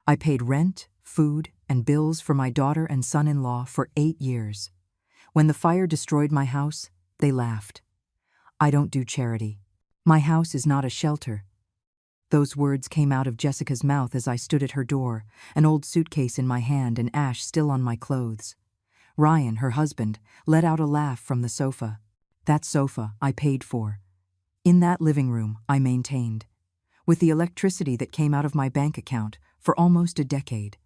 I paid rent, food, and bills for my daughter and son-in-law for 8 years. When the fire destroyed my house, they laughed. I don't do charity. My house is not a shelter. Those words came out of Jessica's mouth as I stood at her door, an old suitcase in my hand and ash still on my clothes. Ryan, her husband, let out a laugh from the sofa. That sofa I paid for. In that living room I maintained, with the electricity that came out of my bank account, for almost a decade.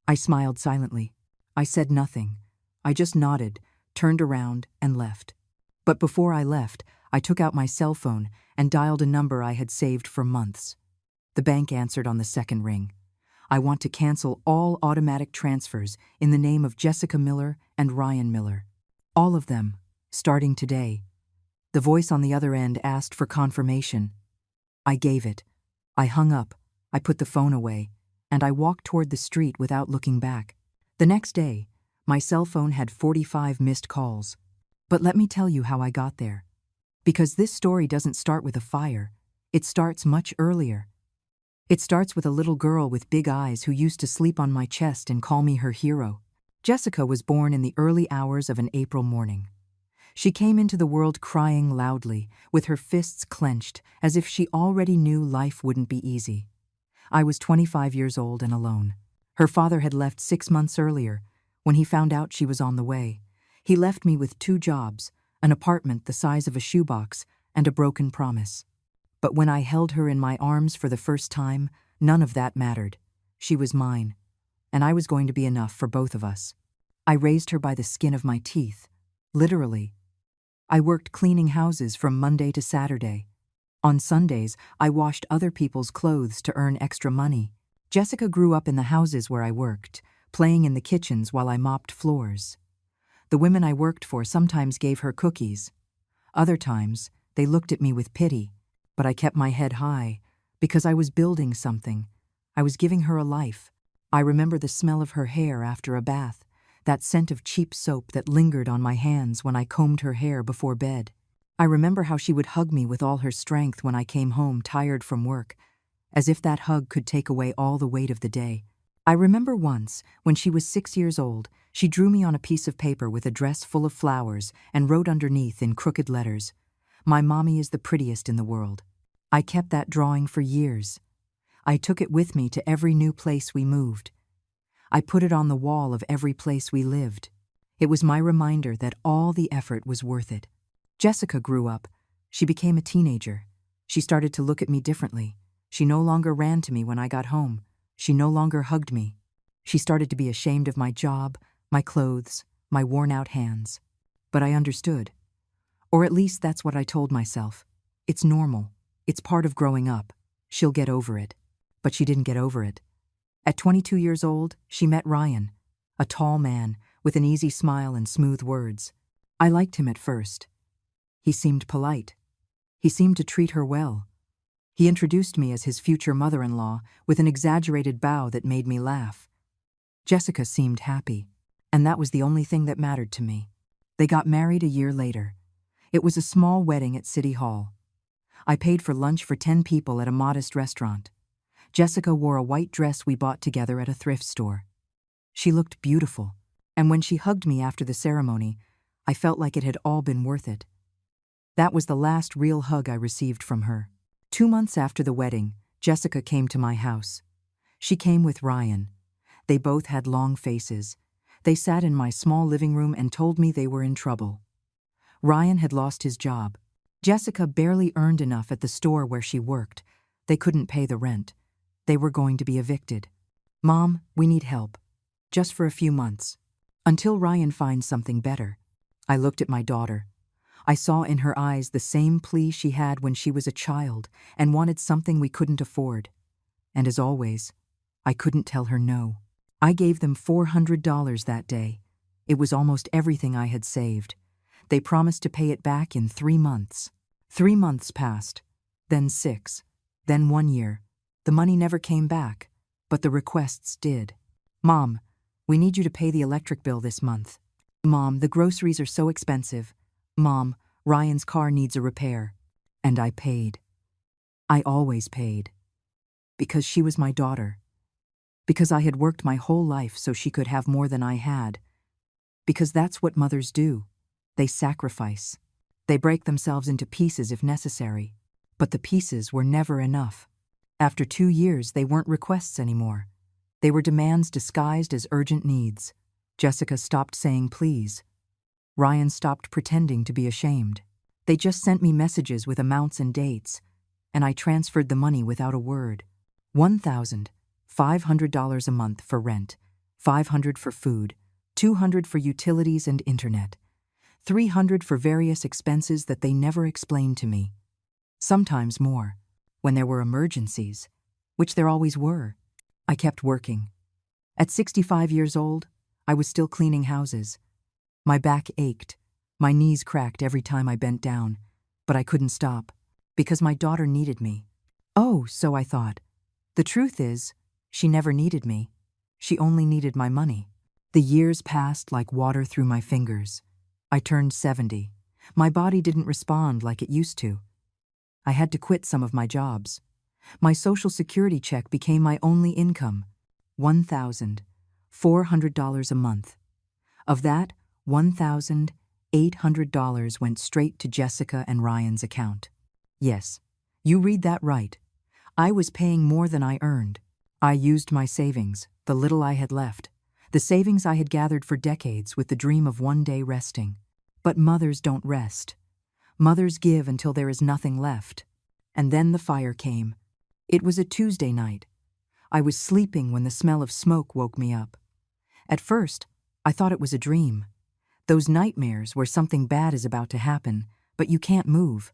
I smiled silently. I said nothing. I just nodded, turned around, and left. But before I left, I took out my cell phone and dialed a number I had saved for months. The bank answered on the second ring. I want to cancel all automatic transfers in the name of Jessica Miller and Ryan Miller. All of them, starting today. The voice on the other end asked for confirmation. I gave it. I hung up, I put the phone away, and I walked toward the street without looking back. The next day, my cell phone had 45 missed calls. But let me tell you how I got there. Because this story doesn't start with a fire. It starts much earlier. It starts with a little girl with big eyes who used to sleep on my chest and call me her hero. Jessica was born in the early hours of an April morning. She came into the world crying loudly, with her fists clenched, as if she already knew life wouldn't be easy. I was 25 years old and alone. Her father had left 6 months earlier, when he found out she was on the way. He left me with 2 jobs, an apartment the size of a shoebox, and a broken promise. But when I held her in my arms for the first time, none of that mattered. She was mine, and I was going to be enough for both of us. I raised her by the skin of my teeth, literally. I worked cleaning houses from Monday to Saturday. On Sundays, I washed other people's clothes to earn extra money. Jessica grew up in the houses where I worked, playing in the kitchens while I mopped floors. The women I worked for sometimes gave her cookies. Other times, they looked at me with pity, but I kept my head high because I was building something. I was giving her a life. I remember the smell of her hair after a bath, that scent of cheap soap that lingered on my hands when I combed her hair before bed. I remember how she would hug me with all her strength when I came home tired from work, as if that hug could take away all the weight of the day. I remember once, when she was 6 years old, she drew me on a piece of paper with a dress full of flowers and wrote underneath in crooked letters, "My mommy is the prettiest in the world." I kept that drawing for years. I took it with me to every new place we moved. I put it on the wall of every place we lived. It was my reminder that all the effort was worth it. Jessica grew up. She became a teenager. She started to look at me differently. She no longer ran to me when I got home. She no longer hugged me. She started to be ashamed of my job, my clothes, my worn-out hands. But I understood. Or at least that's what I told myself. It's normal. It's part of growing up. She'll get over it. But she didn't get over it. At 22 years old, she met Ryan, a tall man with an easy smile and smooth words. I liked him at first. He seemed polite. He seemed to treat her well. He introduced me as his future mother-in-law with an exaggerated bow that made me laugh. Jessica seemed happy, and that was the only thing that mattered to me. They got married a year later. It was a small wedding at City Hall. I paid for lunch for 10 people at a modest restaurant. Jessica wore a white dress we bought together at a thrift store. She looked beautiful, and when she hugged me after the ceremony, I felt like it had all been worth it. That was the last real hug I received from her. 2 months after the wedding, Jessica came to my house. She came with Ryan. They both had long faces. They sat in my small living room and told me they were in trouble. Ryan had lost his job. Jessica barely earned enough at the store where she worked. They couldn't pay the rent. They were going to be evicted. "Mom, we need help. Just for a few months. Until Ryan finds something better." I looked at my daughter. I saw in her eyes the same plea she had when she was a child and wanted something we couldn't afford. And as always, I couldn't tell her no. I gave them $400 that day. It was almost everything I had saved. They promised to pay it back in 3 months. 3 months passed, then 6, then 1 year. The money never came back, but the requests did. "Mom, we need you to pay the electric bill this month." "Mom, the groceries are so expensive." "Mom, Ryan's car needs a repair." And I paid. I always paid. Because she was my daughter. Because I had worked my whole life so she could have more than I had. Because that's what mothers do. They sacrifice. They break themselves into pieces if necessary. But the pieces were never enough. After 2 years, they weren't requests anymore. They were demands disguised as urgent needs. Jessica stopped saying please. Ryan stopped pretending to be ashamed. They just sent me messages with amounts and dates, and I transferred the money without a word. $1,500 a month for rent, $500 for food, $200 for utilities and internet, $300 for various expenses that they never explained to me. Sometimes more, when there were emergencies, which there always were. I kept working. At 65 years old, I was still cleaning houses. My back ached, my knees cracked every time I bent down, but I couldn't stop, because my daughter needed me. Oh, so I thought. The truth is, she never needed me. She only needed my money. The years passed like water through my fingers. I turned 70. My body didn't respond like it used to. I had to quit some of my jobs. My Social Security check became my only income, $1,400 a month. Of that, $1,800 went straight to Jessica and Ryan's account. Yes, you read that right. I was paying more than I earned. I used my savings, the little I had left, the savings I had gathered for decades with the dream of one day resting. But mothers don't rest. Mothers give until there is nothing left. And then the fire came. It was a Tuesday night. I was sleeping when the smell of smoke woke me up. At first, I thought it was a dream. Those nightmares where something bad is about to happen, but you can't move.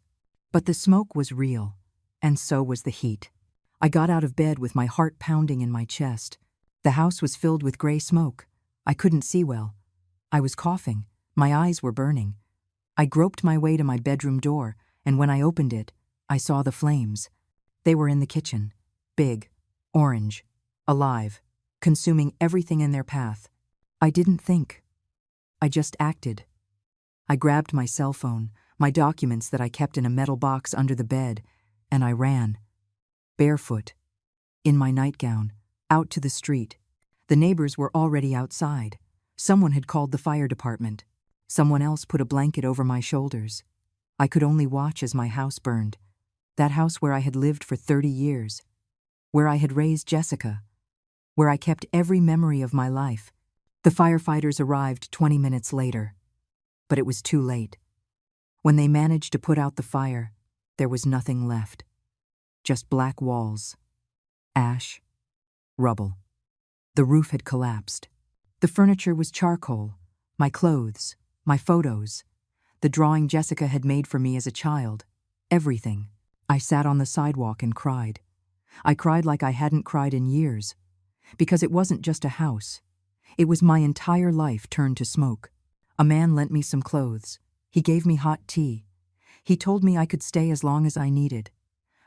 But the smoke was real, and so was the heat. I got out of bed with my heart pounding in my chest. The house was filled with gray smoke. I couldn't see well. I was coughing. My eyes were burning. I groped my way to my bedroom door, and when I opened it, I saw the flames. They were in the kitchen, big, orange, alive, consuming everything in their path. I didn't think. I just acted. I grabbed my cell phone, my documents that I kept in a metal box under the bed, and I ran. Barefoot, in my nightgown, out to the street. The neighbors were already outside. Someone had called the fire department. Someone else put a blanket over my shoulders. I could only watch as my house burned. That house where I had lived for 30 years. Where I had raised Jessica. Where I kept every memory of my life. The firefighters arrived 20 minutes later. But it was too late. When they managed to put out the fire, there was nothing left. Just black walls. Ash. Rubble. The roof had collapsed. The furniture was charcoal. My clothes. My photos. The drawing Jessica had made for me as a child. Everything. I sat on the sidewalk and cried. I cried like I hadn't cried in years. Because it wasn't just a house. It was my entire life turned to smoke. A man lent me some clothes. He gave me hot tea. He told me I could stay as long as I needed.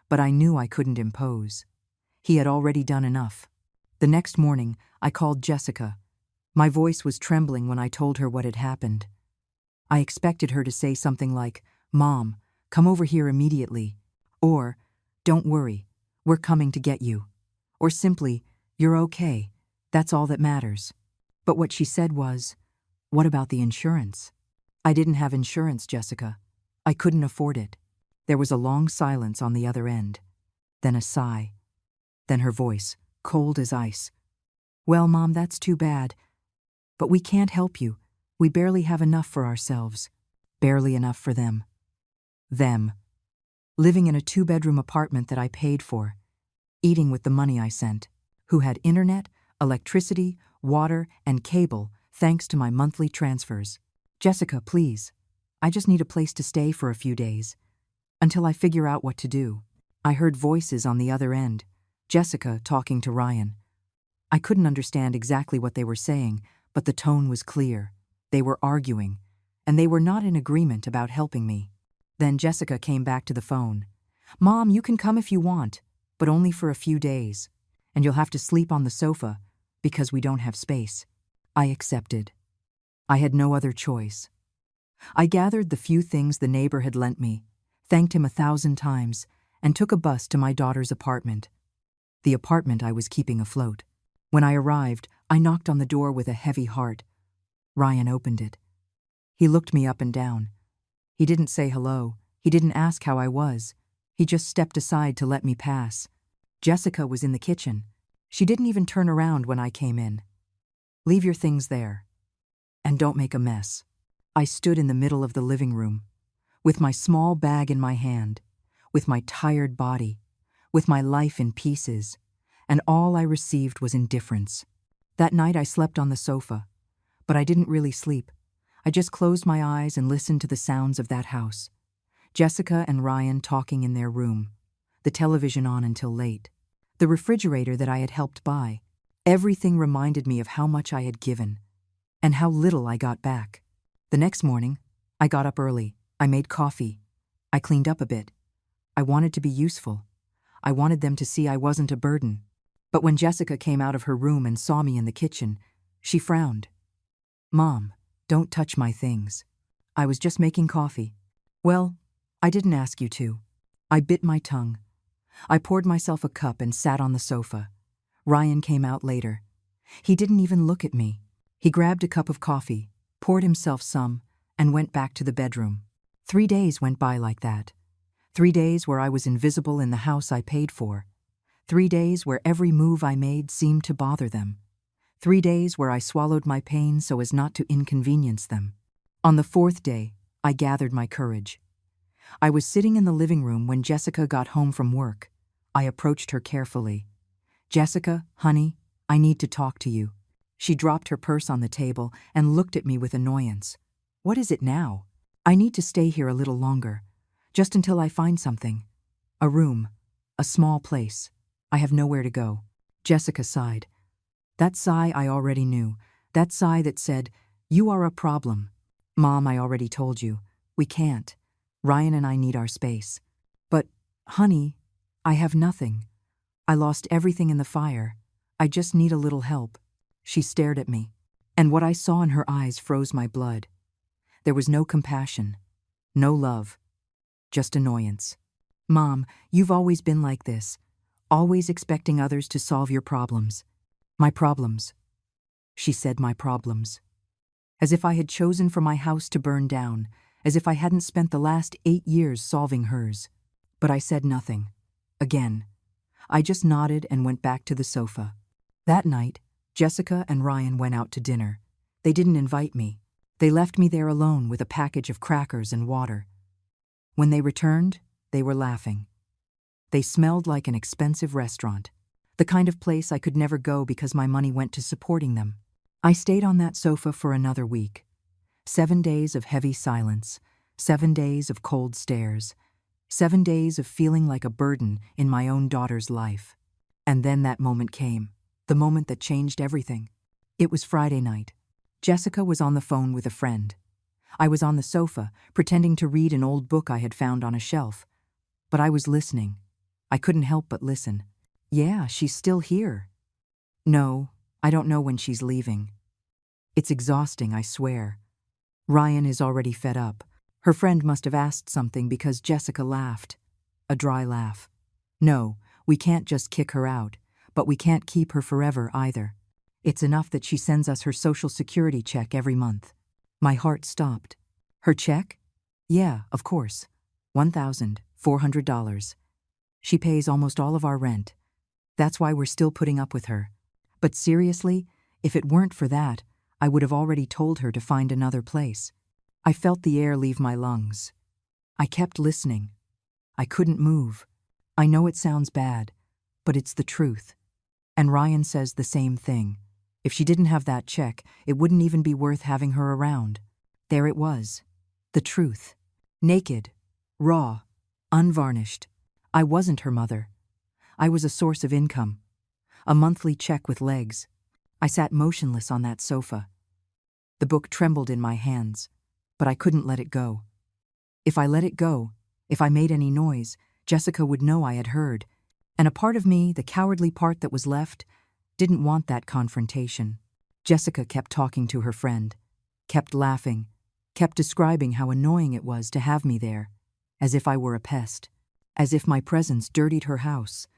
But I knew I couldn't impose. He had already done enough. The next morning, I called Jessica. My voice was trembling when I told her what had happened. I expected her to say something like, "Mom, come over here immediately." Or, "Don't worry, we're coming to get you." Or simply, "You're okay, that's all that matters." But what she said was, "What about the insurance?" "I didn't have insurance, Jessica. I couldn't afford it." There was a long silence on the other end. Then a sigh. Then her voice, cold as ice. "Well, Mom, that's too bad. But we can't help you. We barely have enough for ourselves. Barely enough for them." Them. Living in a 2-bedroom apartment that I paid for. Eating with the money I sent. Who had internet, electricity, water, and cable thanks to my monthly transfers. "Jessica, please. I just need a place to stay for a few days. Until I figure out what to do." I heard voices on the other end. Jessica talking to Ryan. I couldn't understand exactly what they were saying, but the tone was clear. They were arguing, and they were not in agreement about helping me. Then Jessica came back to the phone. "Mom, you can come if you want, but only for a few days. And you'll have to sleep on the sofa, because we don't have space." I accepted. I had no other choice. I gathered the few things the neighbor had lent me, thanked him 1,000 times, and took a bus to my daughter's apartment. The apartment I was keeping afloat. When I arrived, I knocked on the door with a heavy heart. Ryan opened it. He looked me up and down. He didn't say hello. He didn't ask how I was. He just stepped aside to let me pass. Jessica was in the kitchen. She didn't even turn around when I came in. "Leave your things there. And don't make a mess." I stood in the middle of the living room, with my small bag in my hand, with my tired body, with my life in pieces, and all I received was indifference. That night I slept on the sofa, but I didn't really sleep. I just closed my eyes and listened to the sounds of that house. Jessica and Ryan talking in their room, the television on until late, the refrigerator that I had helped buy. Everything reminded me of how much I had given, and how little I got back. The next morning, I got up early. I made coffee. I cleaned up a bit. I wanted to be useful. I wanted them to see I wasn't a burden. But when Jessica came out of her room and saw me in the kitchen, she frowned. "Mom, don't touch my things." I was just making coffee. "Well, I didn't ask you to." I bit my tongue. I poured myself a cup and sat on the sofa. Ryan came out later. He didn't even look at me. He grabbed a cup of coffee, poured himself some, and went back to the bedroom. 3 days went by like that. 3 days where I was invisible in the house I paid for. 3 days where every move I made seemed to bother them. 3 days where I swallowed my pain so as not to inconvenience them. On the 4th day, I gathered my courage. I was sitting in the living room when Jessica got home from work. I approached her carefully. "Jessica, honey, I need to talk to you." She dropped her purse on the table and looked at me with annoyance. "What is it now?" "I need to stay here a little longer, just until I find something. A room, a small place. I have nowhere to go." Jessica sighed. That sigh I already knew. That sigh that said, "You are a problem." "Mom, I already told you. We can't. Ryan and I need our space." "But, honey, I have nothing. I lost everything in the fire. I just need a little help." She stared at me, and what I saw in her eyes froze my blood. There was no compassion, no love, just annoyance. "Mom, you've always been like this, always expecting others to solve your problems." "My problems." She said my problems. As if I had chosen for my house to burn down, as if I hadn't spent the last 8 years solving hers. But I said nothing. Again. I just nodded and went back to the sofa. That night, Jessica and Ryan went out to dinner. They didn't invite me. They left me there alone with a package of crackers and water. When they returned, they were laughing. They smelled like an expensive restaurant, the kind of place I could never go because my money went to supporting them. I stayed on that sofa for another week. 7 days of heavy silence, 7 days of cold stares, 7 days of feeling like a burden in my own daughter's life. And then that moment came, the moment that changed everything. It was Friday night. Jessica was on the phone with a friend. I was on the sofa, pretending to read an old book I had found on a shelf. But I was listening. I couldn't help but listen. "Yeah, she's still here." "No, I don't know when she's leaving." It's exhausting, I swear. Ryan is already fed up. Her friend must have asked something because Jessica laughed. A dry laugh. "No, we can't just kick her out, but we can't keep her forever either. It's enough that she sends us her Social Security check every month." My heart stopped. "Her check?" "Yeah, of course. $1,400. She pays almost all of our rent. That's why we're still putting up with her. But seriously, if it weren't for that, I would have already told her to find another place." I felt the air leave my lungs. I kept listening. I couldn't move. I know it sounds bad, but it's the truth. And Ryan says the same thing. If she didn't have that check, it wouldn't even be worth having her around. There it was. The truth. Naked. Raw. Unvarnished. I wasn't her mother. I was a source of income. A monthly check with legs. I sat motionless on that sofa. The book trembled in my hands, but I couldn't let it go. If I let it go, if I made any noise, Jessica would know I had heard. And a part of me, the cowardly part that was left, didn't want that confrontation. Jessica kept talking to her friend, kept laughing, kept describing how annoying it was to have me there, as if I were a pest, as if my presence dirtied her house,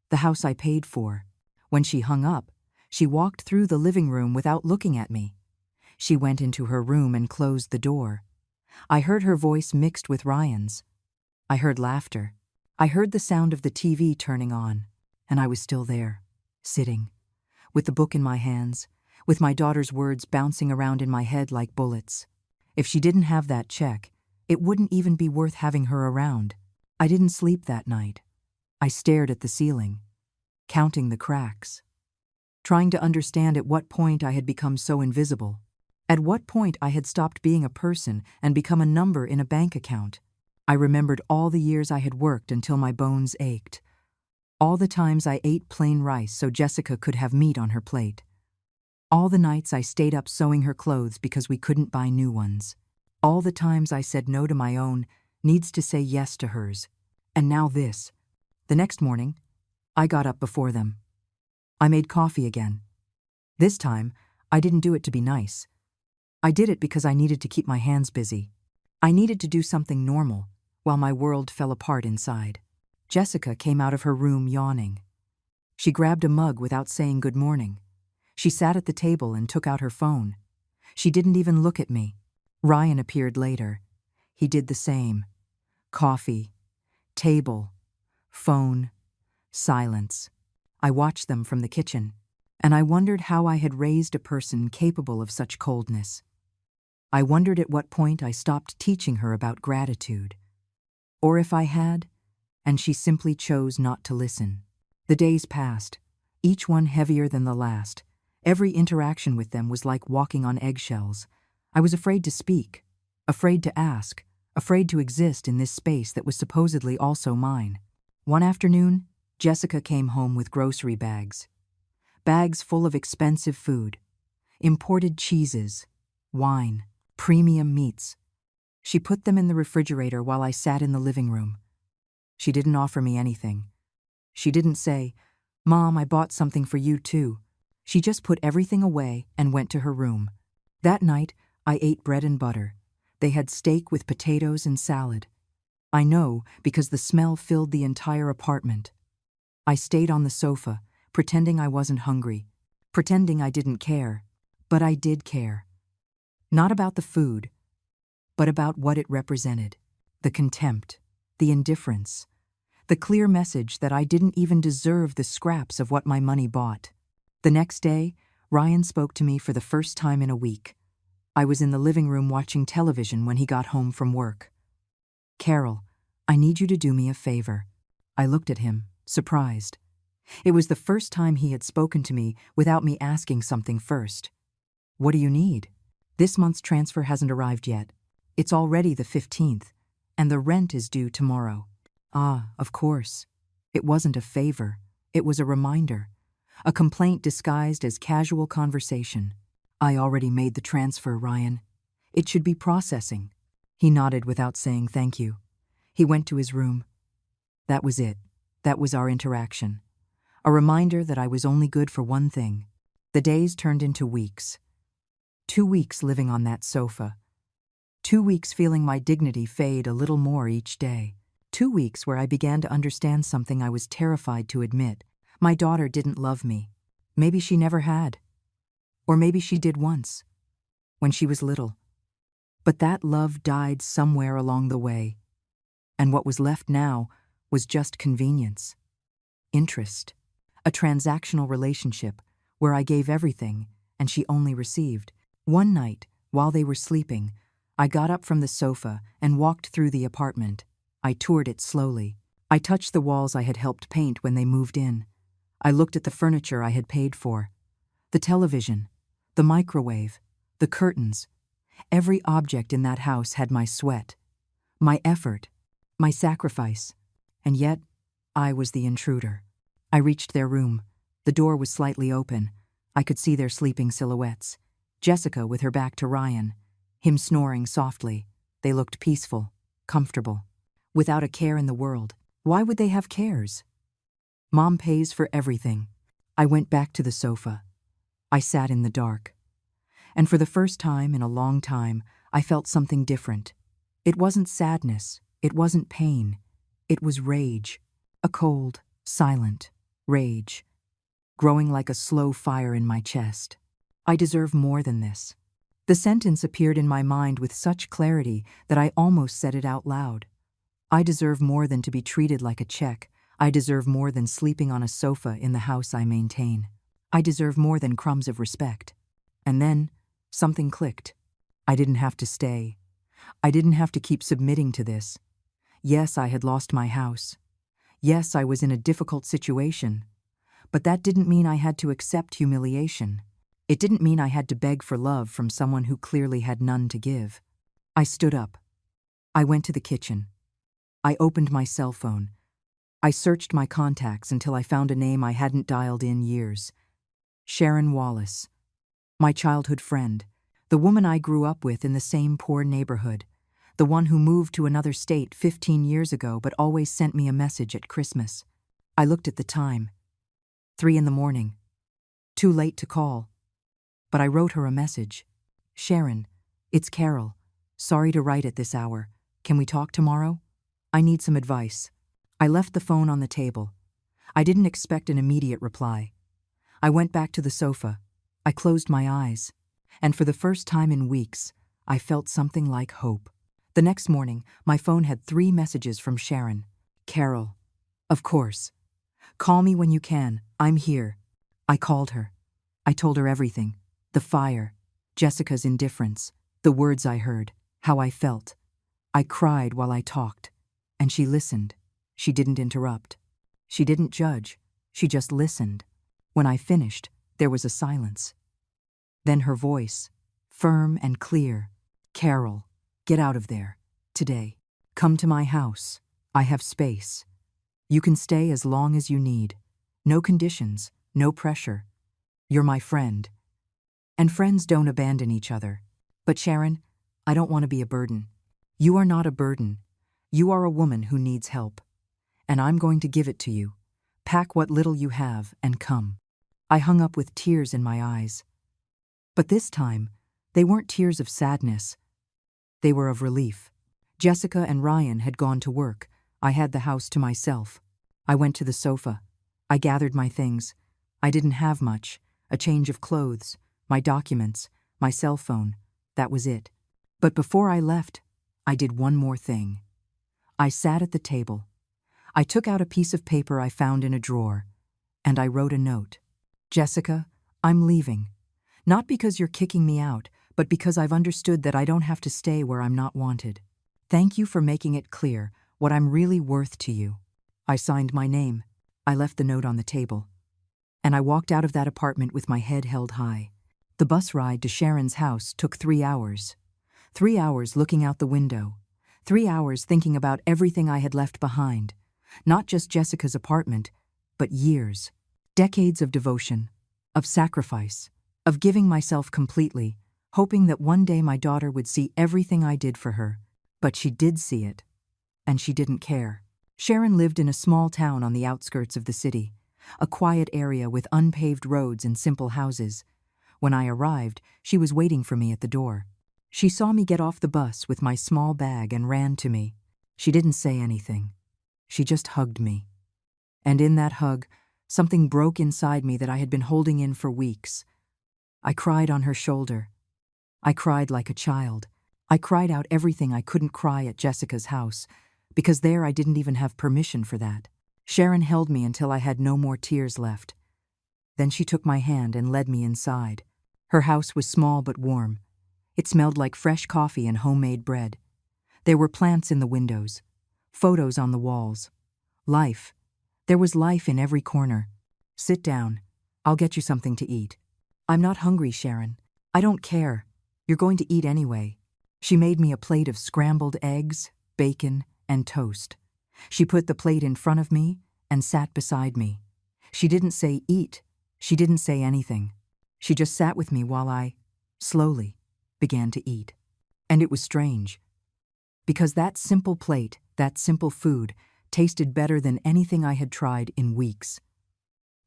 the house I paid for. When she hung up, She walked through the living room without looking at me. She went into her room and closed the door. I heard her voice mixed with Ryan's. I heard laughter. I heard the sound of the TV turning on, and I was still there, sitting, with the book in my hands, with my daughter's words bouncing around in my head like bullets. If she didn't have that check, it wouldn't even be worth having her around. I didn't sleep that night. I stared at the ceiling, counting the cracks, trying to understand at what point I had become so invisible, at what point I had stopped being a person and become a number in a bank account. I remembered all the years I had worked until my bones ached, all the times I ate plain rice so Jessica could have meat on her plate, all the nights I stayed up sewing her clothes because we couldn't buy new ones, all the times I said no to my own needs to say yes to hers. And now this. The next morning, I got up before them. I made coffee again. This time, I didn't do it to be nice. I did it because I needed to keep my hands busy. I needed to do something normal, while my world fell apart inside. Jessica came out of her room yawning. She grabbed a mug without saying good morning. She sat at the table and took out her phone. She didn't even look at me. Ryan appeared later. He did the same. Coffee, table, phone, silence. I watched them from the kitchen, and I wondered how I had raised a person capable of such coldness. I wondered at what point I stopped teaching her about gratitude. Or if I had, and she simply chose not to listen. The days passed, each one heavier than the last. Every interaction with them was like walking on eggshells. I was afraid to speak, afraid to ask, afraid to exist in this space that was supposedly also mine. One afternoon, Jessica came home with grocery bags. Bags full of expensive food, imported cheeses, wine, premium meats. She put them in the refrigerator while I sat in the living room. She didn't offer me anything. She didn't say, "Mom, I bought something for you too." She just put everything away and went to her room. That night, I ate bread and butter. They had steak with potatoes and salad. I know because the smell filled the entire apartment. I stayed on the sofa, pretending I wasn't hungry, pretending I didn't care. But I did care. Not about the food, but about what it represented. The contempt, the indifference, the clear message that I didn't even deserve the scraps of what my money bought. The next day, Ryan spoke to me for the first time in a week. I was in the living room watching television when he got home from work. "Carol, I need you to do me a favor." I looked at him, surprised. It was the first time he had spoken to me without me asking something first. "What do you need?" "This month's transfer hasn't arrived yet. It's already the 15th, and the rent is due tomorrow." Ah, of course. It wasn't a favor. It was a reminder. A complaint disguised as casual conversation. "I already made the transfer, Ryan. It should be processing." He nodded without saying thank you. He went to his room. That was it. That was our interaction. A reminder that I was only good for one thing. The days turned into weeks. 2 weeks living on that sofa. 2 weeks feeling my dignity fade a little more each day. 2 weeks where I began to understand something I was terrified to admit. My daughter didn't love me. Maybe she never had. Or maybe she did once, when she was little. But that love died somewhere along the way. And what was left now was just convenience. Interest. A transactional relationship where I gave everything and she only received. One night, while they were sleeping, I got up from the sofa and walked through the apartment. I toured it slowly. I touched the walls I had helped paint when they moved in. I looked at the furniture I had paid for. The television, the microwave, the curtains. Every object in that house had my sweat, my effort, my sacrifice. And yet, I was the intruder. I reached their room. The door was slightly open. I could see their sleeping silhouettes. Jessica with her back to Ryan, him snoring softly. They looked peaceful, comfortable, without a care in the world. Why would they have cares? Mom pays for everything. I went back to the sofa. I sat in the dark. And for the first time in a long time, I felt something different. It wasn't sadness. It wasn't pain. It was rage. A cold, silent rage. growing like a slow fire in my chest. I deserve more than this. The sentence appeared in my mind with such clarity that I almost said it out loud. I deserve more than to be treated like a check. I deserve more than sleeping on a sofa in the house I maintain. I deserve more than crumbs of respect. And then, something clicked. I didn't have to stay. I didn't have to keep submitting to this. Yes, I had lost my house. Yes, I was in a difficult situation. But that didn't mean I had to accept humiliation. It didn't mean I had to beg for love from someone who clearly had none to give. I stood up. I went to the kitchen. I opened my cell phone. I searched my contacts until I found a name I hadn't dialed in years. Sharon Wallace. My childhood friend. The woman I grew up with in the same poor neighborhood. The one who moved to another state 15 years ago but always sent me a message at Christmas. I looked at the time. 3 a.m. Too late to call. But I wrote her a message. Sharon, it's Carol. Sorry to write at this hour. Can we talk tomorrow? I need some advice. I left the phone on the table. I didn't expect an immediate reply. I went back to the sofa. I closed my eyes. And for the first time in weeks, I felt something like hope. The next morning, my phone had 3 messages from Sharon. Carol. Of course. Call me when you can. I'm here. I called her. I told her everything. The fire, Jessica's indifference, the words I heard, how I felt. I cried while I talked. And she listened. She didn't interrupt. She didn't judge. She just listened. When I finished, there was a silence. Then her voice, firm and clear. Carol, get out of there. Today. Come to my house. I have space. You can stay as long as you need. No conditions, no pressure. You're my friend. And friends don't abandon each other. But Sharon, I don't want to be a burden. You are not a burden. You are a woman who needs help. And I'm going to give it to you. Pack what little you have and come. I hung up with tears in my eyes. But this time, they weren't tears of sadness. They were of relief. Jessica and Ryan had gone to work. I had the house to myself. I went to the sofa. I gathered my things. I didn't have much. A change of clothes, my documents, my cell phone. That was it. But before I left, I did one more thing. I sat at the table. I took out a piece of paper I found in a drawer, and I wrote a note. Jessica, I'm leaving. Not because you're kicking me out, but because I've understood that I don't have to stay where I'm not wanted. Thank you for making it clear what I'm really worth to you. I signed my name. I left the note on the table. And I walked out of that apartment with my head held high. The bus ride to Sharon's house took 3 hours. 3 hours looking out the window. 3 hours thinking about everything I had left behind. Not just Jessica's apartment, but years. Decades of devotion, of sacrifice, of giving myself completely, hoping that one day my daughter would see everything I did for her. But she did see it. And she didn't care. Sharon lived in a small town on the outskirts of the city, a quiet area with unpaved roads and simple houses. When I arrived, she was waiting for me at the door. She saw me get off the bus with my small bag and ran to me. She didn't say anything. She just hugged me. And in that hug, something broke inside me that I had been holding in for weeks. I cried on her shoulder. I cried like a child. I cried out everything I couldn't cry at Jessica's house, because there I didn't even have permission for that. Sharon held me until I had no more tears left. Then she took my hand and led me inside. Her house was small but warm. It smelled like fresh coffee and homemade bread. There were plants in the windows, photos on the walls. Life. There was life in every corner. Sit down. I'll get you something to eat. I'm not hungry, Sharon. I don't care. You're going to eat anyway. She made me a plate of scrambled eggs, bacon, and toast. She put the plate in front of me and sat beside me. She didn't say eat. She didn't say anything. She just sat with me while I, slowly, began to eat. And it was strange. Because that simple plate, that simple food, tasted better than anything I had tried in weeks.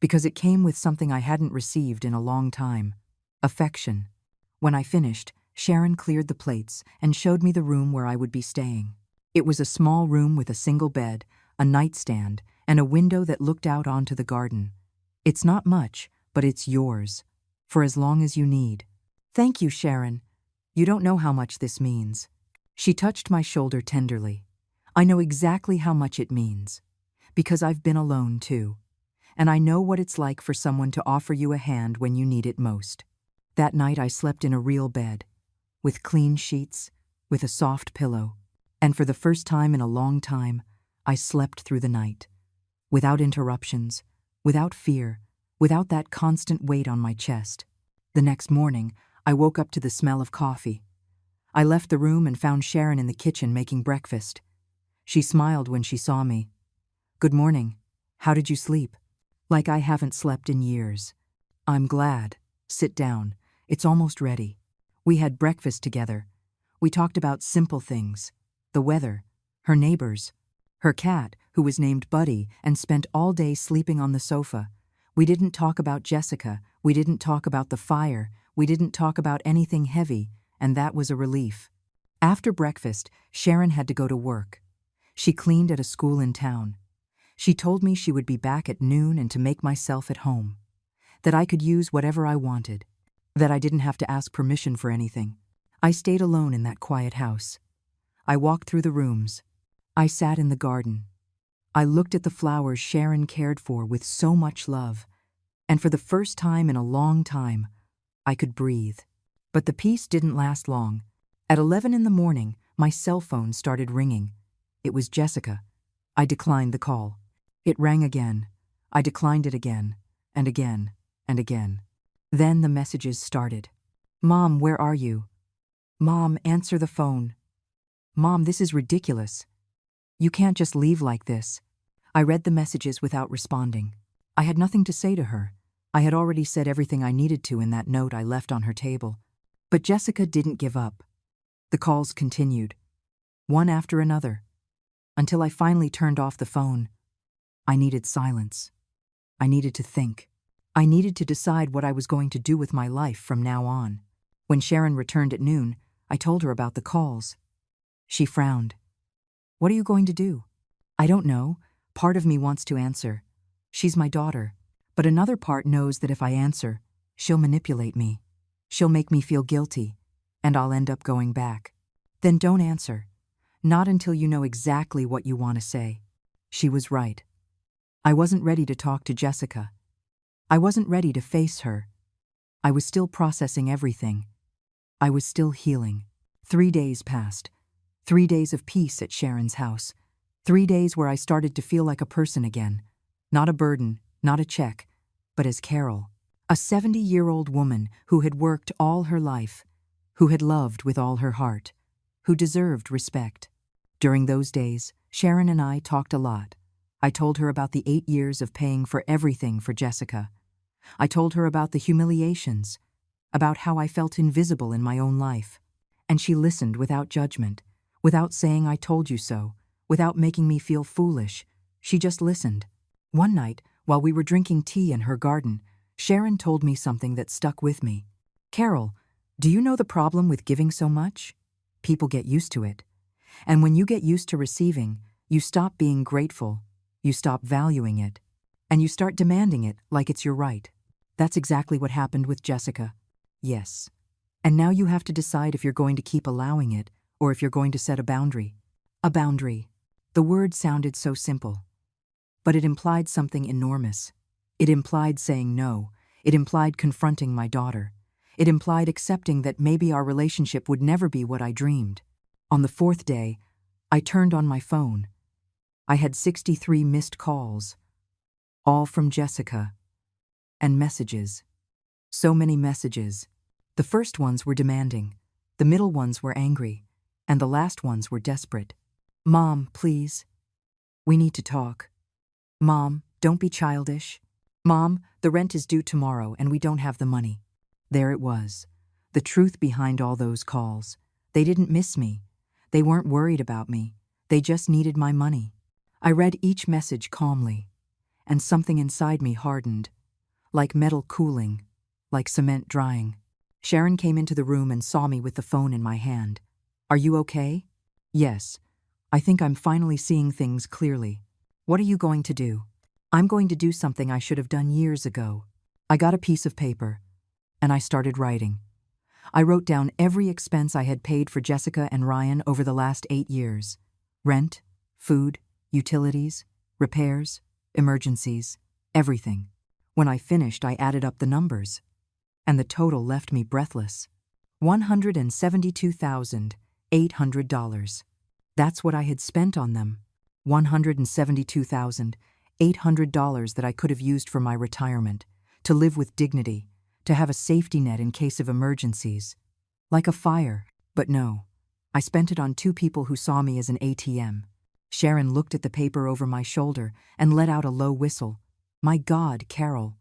Because it came with something I hadn't received in a long time. Affection. When I finished, Sharon cleared the plates and showed me the room where I would be staying. It was a small room with a single bed, a nightstand, and a window that looked out onto the garden. It's not much, but it's yours. For as long as you need. Thank you, Sharon. You don't know how much this means. She touched my shoulder tenderly. I know exactly how much it means. Because I've been alone too. And I know what it's like for someone to offer you a hand when you need it most. That night I slept in a real bed. With clean sheets, with a soft pillow. And for the first time in a long time, I slept through the night. Without interruptions, without fear, without that constant weight on my chest. The next morning, I woke up to the smell of coffee. I left the room and found Sharon in the kitchen making breakfast. She smiled when she saw me. Good morning. How did you sleep? Like I haven't slept in years. I'm glad. Sit down. It's almost ready. We had breakfast together. We talked about simple things. The weather, her neighbors, her cat, who was named Buddy and spent all day sleeping on the sofa. We didn't talk about Jessica. We didn't talk about the fire. We didn't talk about anything heavy, and that was a relief. After breakfast, Sharon had to go to work. She cleaned at a school in town. She told me she would be back at noon and to make myself at home. That I could use whatever I wanted. That I didn't have to ask permission for anything. I stayed alone in that quiet house. I walked through the rooms. I sat in the garden. I looked at the flowers Sharon cared for with so much love. And for the first time in a long time, I could breathe. But the peace didn't last long. At 11 in the morning, my cell phone started ringing. It was Jessica. I declined the call. It rang again. I declined it again, and again, and again. Then the messages started. Mom, where are you? Mom, answer the phone. Mom, this is ridiculous. You can't just leave like this. I read the messages without responding. I had nothing to say to her. I had already said everything I needed to in that note I left on her table. But Jessica didn't give up. The calls continued, one after another, until I finally turned off the phone. I needed silence. I needed to think. I needed to decide what I was going to do with my life from now on. When Sharon returned at noon, I told her about the calls. She frowned. What are you going to do? I don't know. Part of me wants to answer. She's my daughter. But another part knows that if I answer, she'll manipulate me. She'll make me feel guilty, and I'll end up going back. Then don't answer. Not until you know exactly what you want to say. She was right. I wasn't ready to talk to Jessica. I wasn't ready to face her. I was still processing everything. I was still healing. 3 days passed. 3 days of peace at Sharon's house. 3 days where I started to feel like a person again. Not a burden, not a check, but as Carol. A 70-year-old woman who had worked all her life, who had loved with all her heart, who deserved respect. During those days, Sharon and I talked a lot. I told her about the 8 years of paying for everything for Jessica. I told her about the humiliations, about how I felt invisible in my own life. And she listened without judgment, without saying I told you so, without making me feel foolish. She just listened. One night, while we were drinking tea in her garden, Sharon told me something that stuck with me. Carol, do you know the problem with giving so much? People get used to it. And when you get used to receiving, you stop being grateful, you stop valuing it, and you start demanding it like it's your right. That's exactly what happened with Jessica. Yes. And now you have to decide if you're going to keep allowing it or if you're going to set a boundary. A boundary. The word sounded so simple. But it implied something enormous. It implied saying no. It implied confronting my daughter. It implied accepting that maybe our relationship would never be what I dreamed. On the 4th day, I turned on my phone. I had 63 missed calls, all from Jessica, and messages. So many messages. The first ones were demanding, the middle ones were angry, and the last ones were desperate. Mom, please. We need to talk. Mom, don't be childish. Mom, the rent is due tomorrow and we don't have the money. There it was. The truth behind all those calls. They didn't miss me. They weren't worried about me. They just needed my money. I read each message calmly, and something inside me hardened, like metal cooling, like cement drying. Sharon came into the room and saw me with the phone in my hand. Are you okay? Yes. I think I'm finally seeing things clearly. What are you going to do? I'm going to do something I should have done years ago. I got a piece of paper, and I started writing. I wrote down every expense I had paid for Jessica and Ryan over the last 8 years. Rent, food, utilities, repairs, emergencies, everything. When I finished, I added up the numbers, and the total left me breathless. $172,800. That's what I had spent on them. $172,800 that I could have used for my retirement, to live with dignity, to have a safety net in case of emergencies. Like a fire. But no. I spent it on 2 people who saw me as an ATM. Sharon looked at the paper over my shoulder and let out a low whistle. My God, Carol.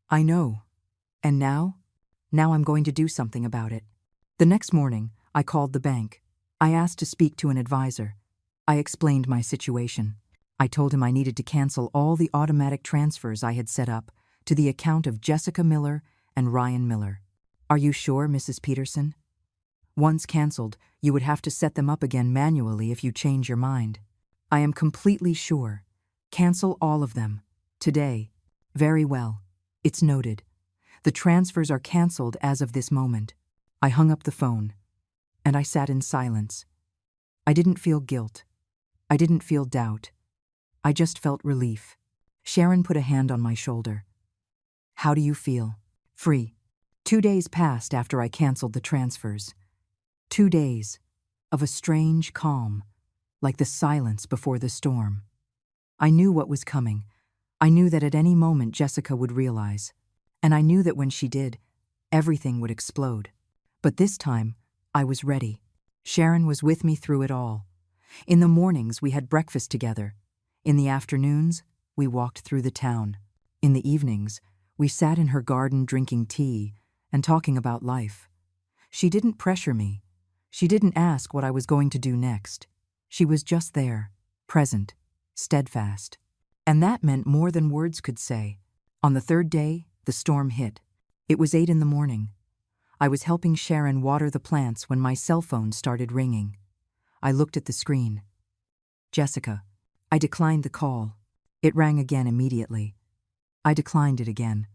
I know. And now? Now I'm going to do something about it. The next morning, I called the bank. I asked to speak to an advisor. I explained my situation. I told him I needed to cancel all the automatic transfers I had set up to the account of Jessica Miller and Ryan Miller. Are you sure, Mrs. Peterson? Once canceled, you would have to set them up again manually if you change your mind. I am completely sure. Cancel all of them. Today. Very well. It's noted. The transfers are canceled as of this moment. I hung up the phone, and I sat in silence. I didn't feel guilt. I didn't feel doubt. I just felt relief. Sharon put a hand on my shoulder. How do you feel? Free. 2 days passed after I canceled the transfers. 2 days of a strange calm, like the silence before the storm. I knew what was coming. I knew that at any moment Jessica would realize. And I knew that when she did, everything would explode. But this time, I was ready. Sharon was with me through it all. In the mornings, we had breakfast together. In the afternoons, we walked through the town. In the evenings, we sat in her garden drinking tea and talking about life. She didn't pressure me. She didn't ask what I was going to do next. She was just there, present, steadfast. And that meant more than words could say. On the 3rd day, the storm hit. It was 8 in the morning. I was helping Sharon water the plants when my cell phone started ringing. I looked at the screen. Jessica. I declined the call. It rang again immediately. I declined it again.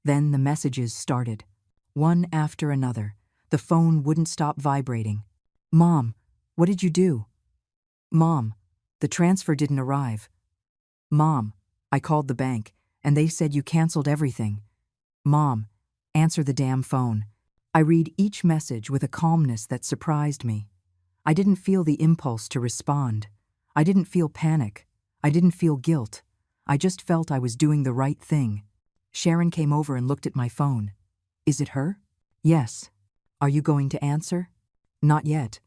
Then the messages started. One after another. The phone wouldn't stop vibrating. Mom, what did you do? Mom, the transfer didn't arrive. Mom, I called the bank, and they said you canceled everything. Mom, answer the damn phone. I read each message with a calmness that surprised me. I didn't feel the impulse to respond. I didn't feel panic. I didn't feel guilt. I just felt I was doing the right thing. Sharon came over and looked at my phone. Is it her? Yes. Are you going to answer? Not yet.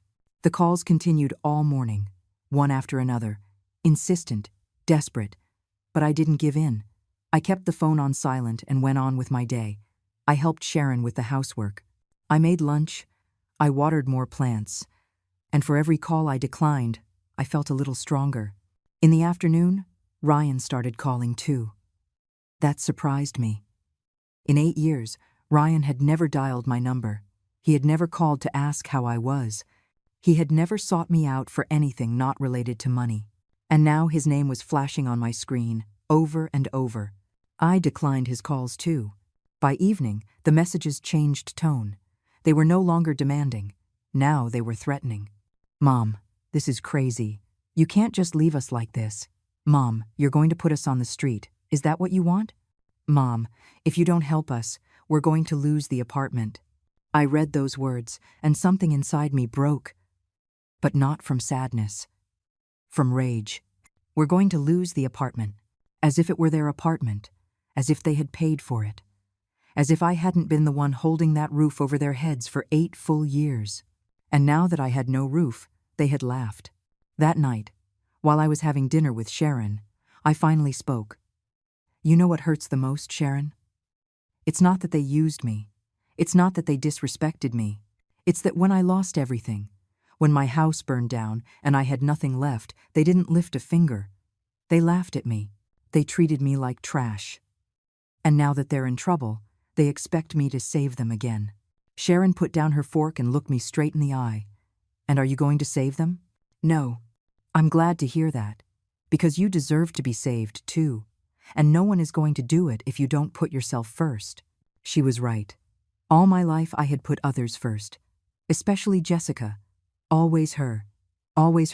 The calls continued all morning, one after another, insistent, desperate. But I didn't give in. I kept the phone on silent and went on with my day. I helped Sharon with the housework. I made lunch. I watered more plants. And for every call I declined, I felt a little stronger. In the afternoon, Ryan started calling too. That surprised me. In 8 years, Ryan had never dialed my number. He had never called to ask how I was. He had never sought me out for anything not related to money. And now his name was flashing on my screen, over and over. I declined his calls too. By evening, the messages changed tone. They were no longer demanding. Now they were threatening. Mom, this is crazy. You can't just leave us like this. Mom, you're going to put us on the street. Is that what you want? Mom, if you don't help us, we're going to lose the apartment. I read those words, and something inside me broke. But not from sadness. From rage. We're going to lose the apartment. As if it were their apartment. As if they had paid for it. As if I hadn't been the one holding that roof over their heads for 8 full years. And now that I had no roof, they had laughed. That night, while I was having dinner with Sharon, I finally spoke. You know what hurts the most, Sharon? It's not that they used me. It's not that they disrespected me. It's that when I lost everything, when my house burned down and I had nothing left, they didn't lift a finger. They laughed at me. They treated me like trash. And now that they're in trouble, they expect me to save them again. Sharon put down her fork and looked me straight in the eye. And are you going to save them? No. I'm glad to hear that. Because you deserve to be saved, too. and no one is going to do it if you don't put yourself first. She was right. All my life I had put others first, especially Jessica. Always her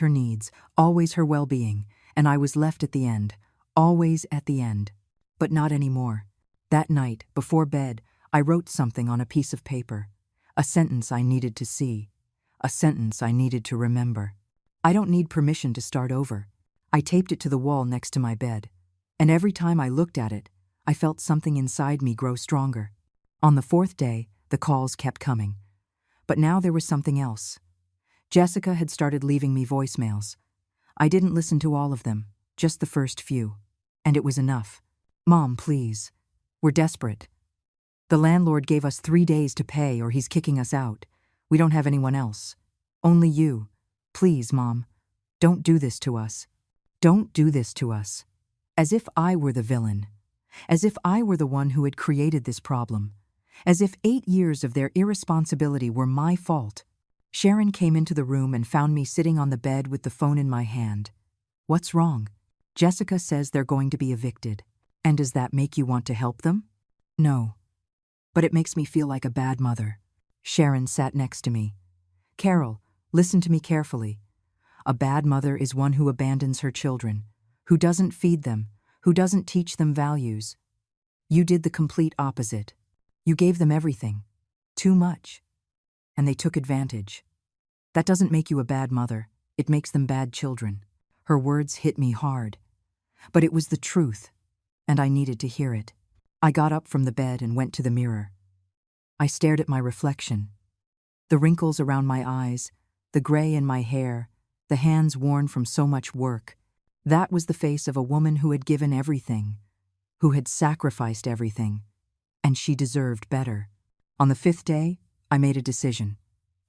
needs, always her well-being, and I was left at the end, always at the end. But not anymore. That night, before bed, I wrote something on a piece of paper, a sentence I needed to see, a sentence I needed to remember. I don't need permission to start over. I taped it to the wall next to my bed, and every time I looked at it, I felt something inside me grow stronger. On the fourth day, the calls kept coming. But now there was something else. Jessica had started leaving me voicemails. I didn't listen to all of them, just the first few. And it was enough. "Mom, please. We're desperate. The landlord gave us 3 days to pay or he's kicking us out. We don't have anyone else. Only you. Please, Mom. Don't do this to us. Don't do this to us." As if I were the villain. As if I were the one who had created this problem. As if 8 years of their irresponsibility were my fault. Sharon came into the room and found me sitting on the bed with the phone in my hand. "What's wrong?" "Jessica says they're going to be evicted. And does that make you want to help them?" "No. But it makes me feel like a bad mother." Sharon sat next to me. "Carol, listen to me carefully. A bad mother is one who abandons her children, who doesn't feed them, who doesn't teach them values. You did the complete opposite. You gave them everything. Too much. And they took advantage. That doesn't make you a bad mother. It makes them bad children." Her words hit me hard. But it was the truth, and I needed to hear it. I got up from the bed and went to the mirror. I stared at my reflection. The wrinkles around my eyes, the gray in my hair, the hands worn from so much work. That was the face of a woman who had given everything, who had sacrificed everything, and she deserved better. On the 5th day, I made a decision.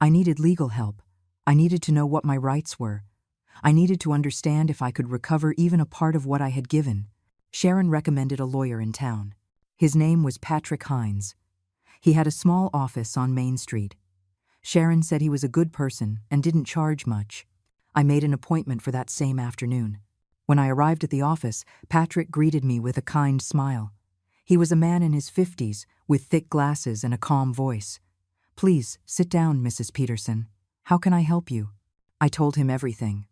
I needed legal help. I needed to know what my rights were. I needed to understand if I could recover even a part of what I had given. Sharon recommended a lawyer in town. His name was Patrick Hines. He had a small office on Main Street. Sharon said he was a good person and didn't charge much. I made an appointment for that same afternoon. When I arrived at the office, Patrick greeted me with a kind smile. He was a man in his 50s, with thick glasses and a calm voice. "Please, sit down, Mrs. Peterson. How can I help you?" I told him everything.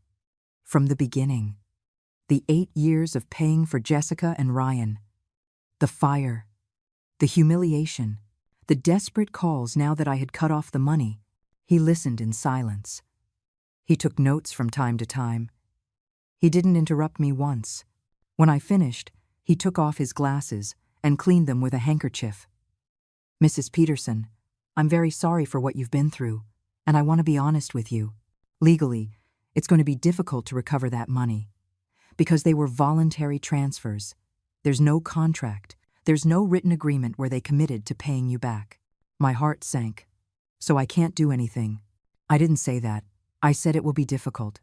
From the beginning. The 8 years of paying for Jessica and Ryan. The fire. The humiliation. The desperate calls now that I had cut off the money. He listened in silence. He took notes from time to time. He didn't interrupt me once. When I finished, he took off his glasses and cleaned them with a handkerchief. "Mrs. Peterson, I'm very sorry for what you've been through, and I want to be honest with you. Legally, it's going to be difficult to recover that money. Because they were voluntary transfers. There's no contract. There's no written agreement where they committed to paying you back." My heart sank. "So I can't do anything." "I didn't say that. I said it will be difficult.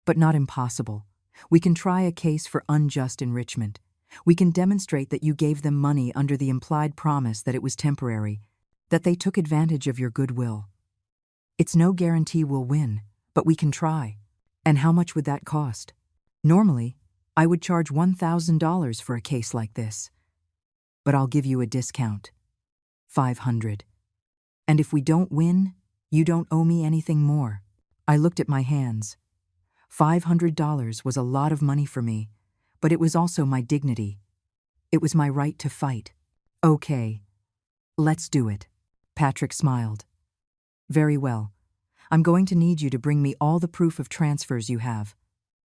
But not impossible. We can try a case for unjust enrichment. We can demonstrate that you gave them money under the implied promise that it was temporary, that they took advantage of your goodwill. It's no guarantee we'll win, but we can try." "And how much would that cost?" "Normally, I would charge $1,000 for a case like this. But I'll give you a discount. $500. And if we don't win, you don't owe me anything more." I looked at my hands. $500 was a lot of money for me, but it was also my dignity. It was my right to fight. "Okay, let's do it." Patrick smiled. "Very well. I'm going to need you to bring me all the proof of transfers you have.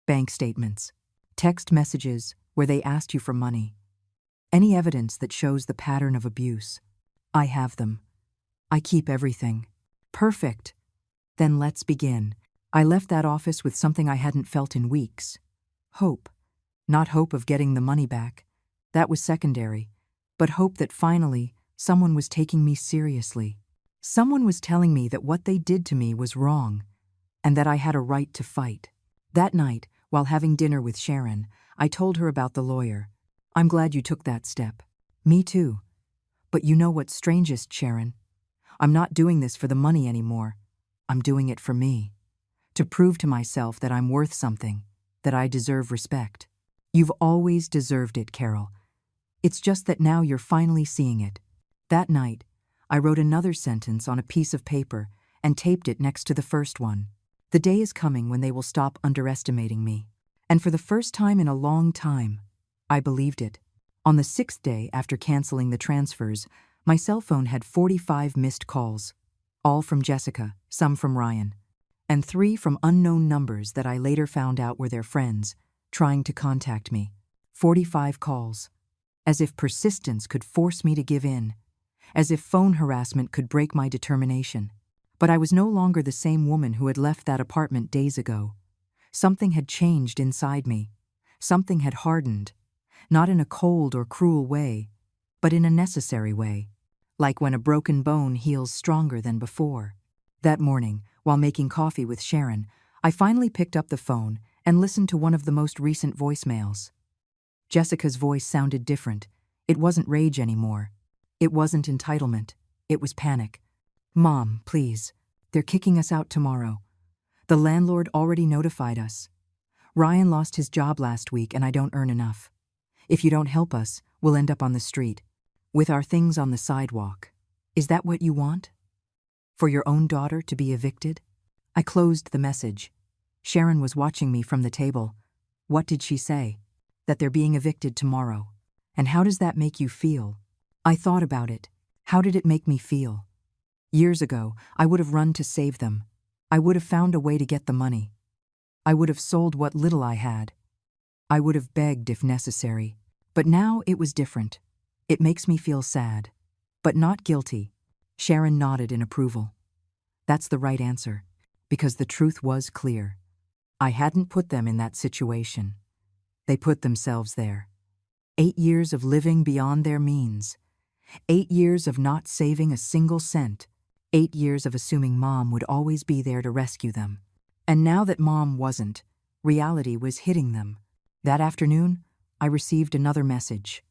Bank statements, text messages where they asked you for money. Any evidence that shows the pattern of abuse. I have them. I keep everything." "Perfect. Then let's begin." I left that office with something I hadn't felt in weeks. Hope. Not hope of getting the money back. That was secondary. But hope that finally someone was taking me seriously. Someone was telling me that what they did to me was wrong, and that I had a right to fight. That night, while having dinner with Sharon, I told her about the lawyer. "I'm glad you took that step." "Me too. But you know what's strangest, Sharon? I'm not doing this for the money anymore. I'm doing it for me. To prove to myself that I'm worth something, that I deserve respect." You've always deserved it, Carol. It's just that now you're finally seeing it. That night, I wrote another sentence on a piece of paper and taped it next to the first one. The day is coming when they will stop underestimating me. And for the first time in a long time, I believed it. On the 6th day after canceling the transfers, my cell phone had 45 missed calls, all from Jessica, some from Ryan, and 3 from unknown numbers that I later found out were their friends, trying to contact me. 45 calls. As if persistence could force me to give in. As if phone harassment could break my determination. But I was no longer the same woman who had left that apartment days ago. Something had changed inside me. Something had hardened. Not in a cold or cruel way, but in a necessary way. Like when a broken bone heals stronger than before. That morning, while making coffee with Sharon, I finally picked up the phone and listened to one of the most recent voicemails. Jessica's voice sounded different. It wasn't rage anymore. It wasn't entitlement. It was panic. "Mom, please. They're kicking us out tomorrow. The landlord already notified us. Ryan lost his job last week and I don't earn enough. If you don't help us, we'll end up on the street, with our things on the sidewalk. Is that what you want? For your own daughter to be evicted?" I closed the message. Sharon was watching me from the table. What did she say? That they're being evicted tomorrow. And how does that make you feel? I thought about it. How did it make me feel? Years ago, I would have run to save them. I would have found a way to get the money. I would have sold what little I had. I would have begged if necessary. But now it was different. It makes me feel sad, but not guilty. Sharon nodded in approval. That's the right answer, because the truth was clear. I hadn't put them in that situation. They put themselves there. 8 years of living beyond their means. 8 years of not saving a single cent. 8 years of assuming Mom would always be there to rescue them. And now that Mom wasn't, reality was hitting them. That afternoon, I received another message.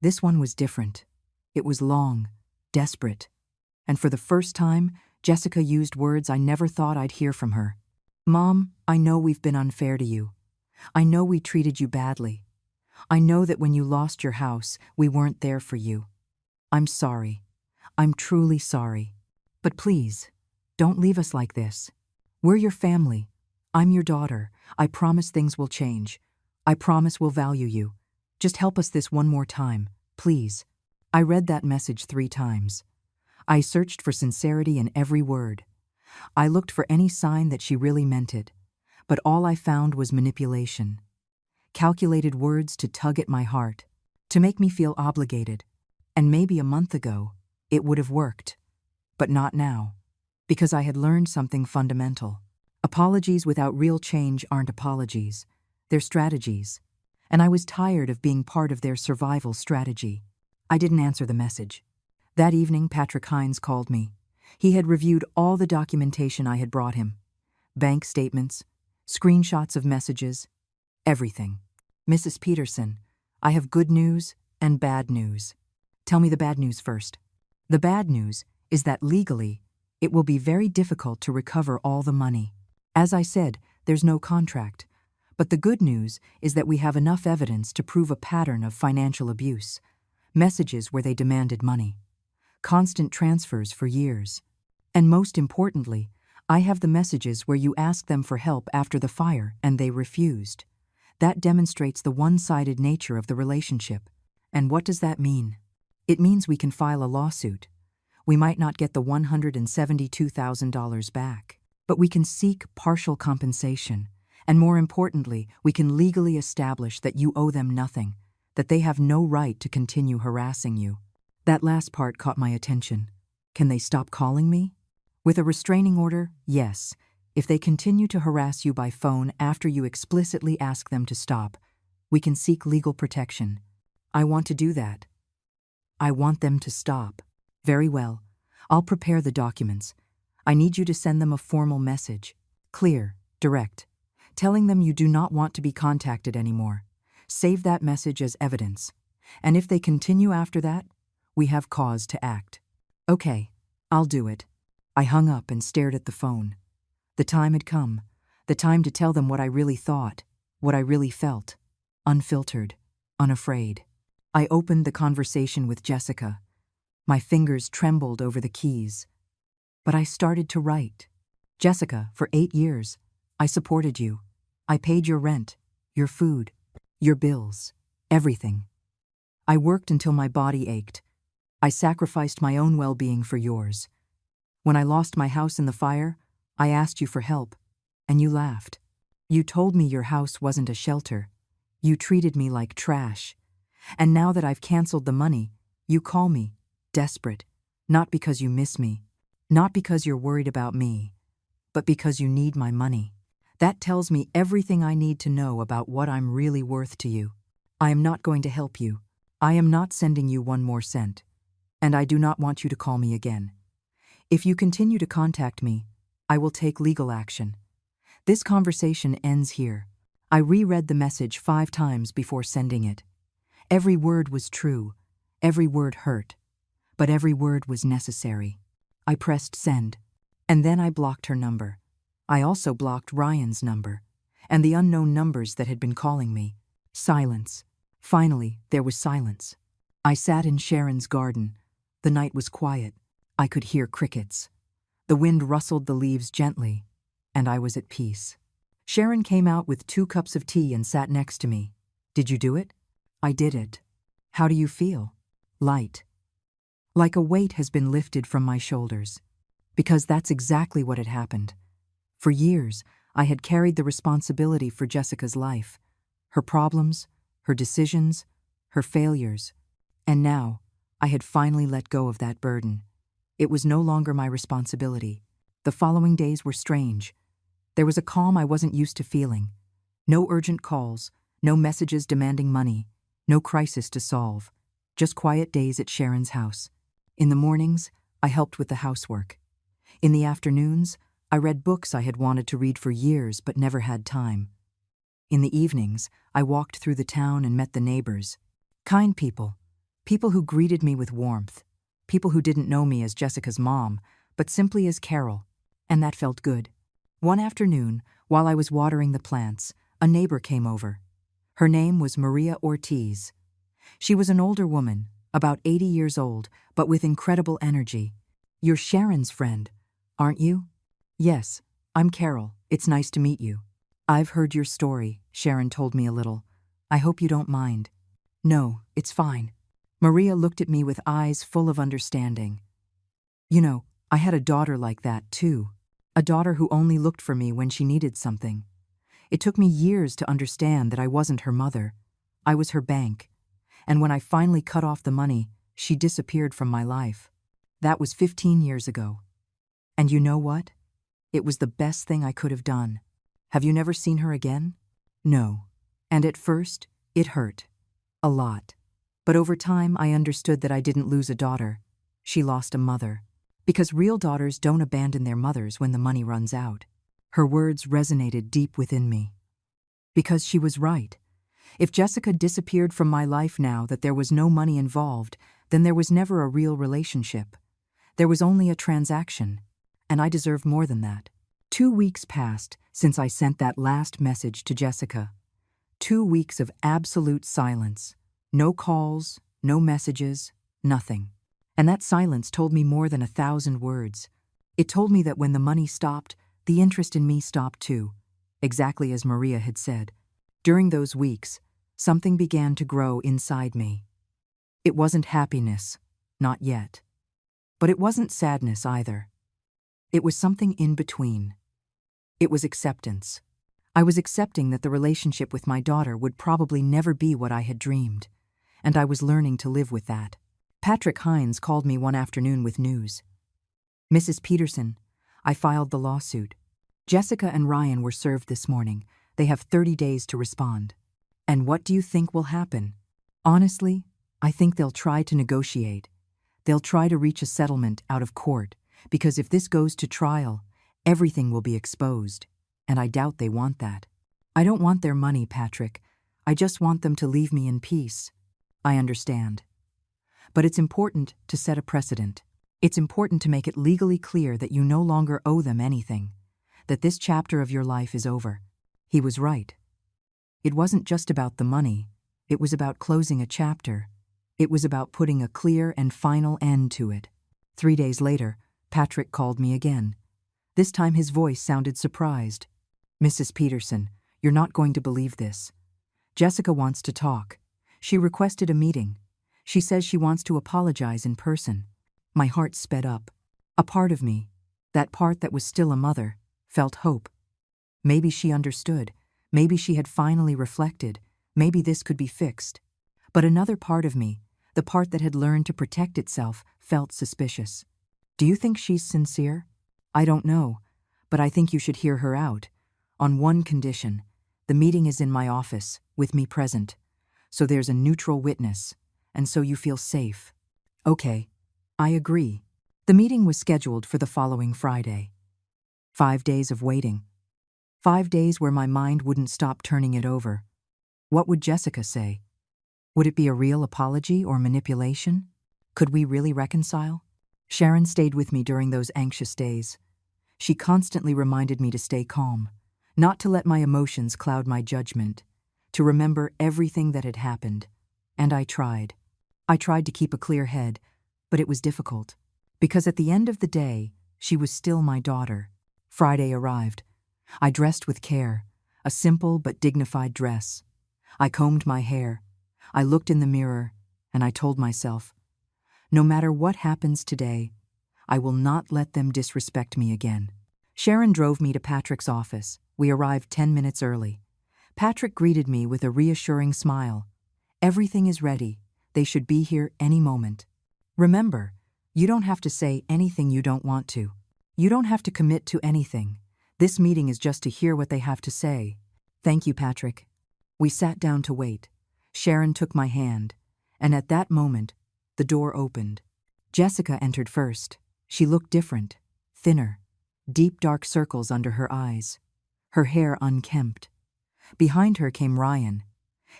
This one was different. It was long, desperate. And for the first time, Jessica used words I never thought I'd hear from her. "Mom, I know we've been unfair to you. I know we treated you badly. I know that when you lost your house, we weren't there for you. I'm sorry. I'm truly sorry. But please, don't leave us like this. We're your family. I'm your daughter. I promise things will change. I promise we'll value you. Just help us this one more time, please." I read that message 3 times. I searched for sincerity in every word. I looked for any sign that she really meant it, but all I found was manipulation. Calculated words to tug at my heart, to make me feel obligated. And maybe a month ago, it would have worked. But not now, because I had learned something fundamental. Apologies without real change aren't apologies. They're strategies. And I was tired of being part of their survival strategy. I didn't answer the message. That evening, Patrick Hines called me. He had reviewed all the documentation I had brought him. Bank statements, screenshots of messages, everything. "Mrs. Peterson, I have good news and bad news." "Tell me the bad news first." "The bad news is that legally, it will be very difficult to recover all the money. As I said, there's no contract. But the good news is that we have enough evidence to prove a pattern of financial abuse. Messages where they demanded money. Constant transfers for years. And most importantly, I have the messages where you asked them for help after the fire and they refused. That demonstrates the one-sided nature of the relationship. And what does that mean? It means we can file a lawsuit. We might not get the $172,000 back, but we can seek partial compensation. And more importantly, we can legally establish that you owe them nothing, that they have no right to continue harassing you. That last part caught my attention. Can they stop calling me? With a restraining order, yes. If they continue to harass you by phone after you explicitly ask them to stop, we can seek legal protection. I want to do that. I want them to stop. Very well. I'll prepare the documents. I need you to send them a formal message. Clear, direct. Telling them you do not want to be contacted anymore. Save that message as evidence. And if they continue after that, we have cause to act. Okay, I'll do it. I hung up and stared at the phone. The time had come. The time to tell them what I really thought, what I really felt. unfiltered, unafraid. I opened the conversation with Jessica. My fingers trembled over the keys. But I started to write. Jessica, for 8 years, I supported you. I paid your rent, your food, your bills, everything. I worked until my body ached. I sacrificed my own well-being for yours. When I lost my house in the fire, I asked you for help, and you laughed. You told me your house wasn't a shelter. You treated me like trash. And now that I've canceled the money, you call me, desperate, not because you miss me, not because you're worried about me, but because you need my money. That tells me everything I need to know about what I'm really worth to you. I am not going to help you. I am not sending you 1 more cent. And I do not want you to call me again. If you continue to contact me, I will take legal action. This conversation ends here. I reread the message 5 times before sending it. Every word was true. Every word hurt. But every word was necessary. I pressed send. And then I blocked her number. I also blocked Ryan's number. And the unknown numbers that had been calling me. Silence. Finally, there was silence. I sat in Sharon's garden. The night was quiet. I could hear crickets. The wind rustled the leaves gently, and I was at peace. Sharon came out with 2 cups of tea and sat next to me. Did you do it? I did it. How do you feel? Light. Like a weight has been lifted from my shoulders. Because that's exactly what had happened. For years, I had carried the responsibility for Jessica's life, her problems, her decisions, her failures. And now, I had finally let go of that burden. It was no longer my responsibility. The following days were strange. There was a calm I wasn't used to feeling. No urgent calls, no messages demanding money, no crisis to solve. Just quiet days at Sharon's house. In the mornings, I helped with the housework. In the afternoons, I read books I had wanted to read for years but never had time. In the evenings, I walked through the town and met the neighbors. Kind people. People who greeted me with warmth. People who didn't know me as Jessica's mom, but simply as Carol. And that felt good. One afternoon, while I was watering the plants, a neighbor came over. Her name was Maria Ortiz. She was an older woman, about 80 years old, but with incredible energy. You're Sharon's friend, aren't you? Yes, I'm Carol. It's nice to meet you. I've heard your story, Sharon told me a little. I hope you don't mind. No, it's fine. Maria looked at me with eyes full of understanding. You know, I had a daughter like that, too. A daughter who only looked for me when she needed something. It took me years to understand that I wasn't her mother. I was her bank. And when I finally cut off the money, she disappeared from my life. That was 15 years ago. And you know what? It was the best thing I could have done. Have you never seen her again? No. And at first, it hurt. A lot. But over time, I understood that I didn't lose a daughter. She lost a mother. Because real daughters don't abandon their mothers when the money runs out. Her words resonated deep within me. Because she was right. If Jessica disappeared from my life now that there was no money involved, then there was never a real relationship. There was only a transaction. And I deserved more than that. 2 weeks passed since I sent that last message to Jessica. 2 weeks of absolute silence. No calls, no messages, nothing. And that silence told me more than 1,000 words. It told me that when the money stopped, the interest in me stopped too, exactly as Maria had said. During those weeks, something began to grow inside me. It wasn't happiness, not yet. But it wasn't sadness either. It was something in between. It was acceptance. I was accepting that the relationship with my daughter would probably never be what I had dreamed. And I was learning to live with that. Patrick Hines called me one afternoon with news. Mrs. Peterson, I filed the lawsuit. Jessica and Ryan were served this morning. They have 30 days to respond. And what do you think will happen? Honestly, I think they'll try to negotiate. They'll try to reach a settlement out of court, because if this goes to trial, everything will be exposed. And I doubt they want that. I don't want their money, Patrick. I just want them to leave me in peace. I understand. But it's important to set a precedent. It's important to make it legally clear that you no longer owe them anything, that this chapter of your life is over. He was right. It wasn't just about the money. It was about closing a chapter. It was about putting a clear and final end to it. 3 days later, Patrick called me again. This time his voice sounded surprised. "Mrs. Peterson, you're not going to believe this. Jessica wants to talk. She requested a meeting. She says she wants to apologize in person." My heart sped up. A part of me, that part that was still a mother, felt hope. Maybe she understood. Maybe she had finally reflected. Maybe this could be fixed. But another part of me, the part that had learned to protect itself, felt suspicious. "Do you think she's sincere?" "I don't know, but I think you should hear her out. On one condition. The meeting is in my office, with me present. So there's a neutral witness, and so you feel safe." "Okay, I agree." The meeting was scheduled for the following Friday. 5 days of waiting. 5 days where my mind wouldn't stop turning it over. What would Jessica say? Would it be a real apology or manipulation? Could we really reconcile? Sharon stayed with me during those anxious days. She constantly reminded me to stay calm, not to let my emotions cloud my judgment, to remember everything that had happened. And I tried. I tried to keep a clear head, but it was difficult. Because at the end of the day, she was still my daughter. Friday arrived. I dressed with care, a simple but dignified dress. I combed my hair. I looked in the mirror, and I told myself, no matter what happens today, I will not let them disrespect me again. Sharon drove me to Patrick's office. We arrived 10 minutes early. Patrick greeted me with a reassuring smile. "Everything is ready. They should be here any moment. Remember, you don't have to say anything you don't want to. You don't have to commit to anything. This meeting is just to hear what they have to say." "Thank you, Patrick." We sat down to wait. Sharon took my hand, and at that moment, the door opened. Jessica entered first. She looked different, thinner, deep dark circles under her eyes, her hair unkempt. Behind her came Ryan.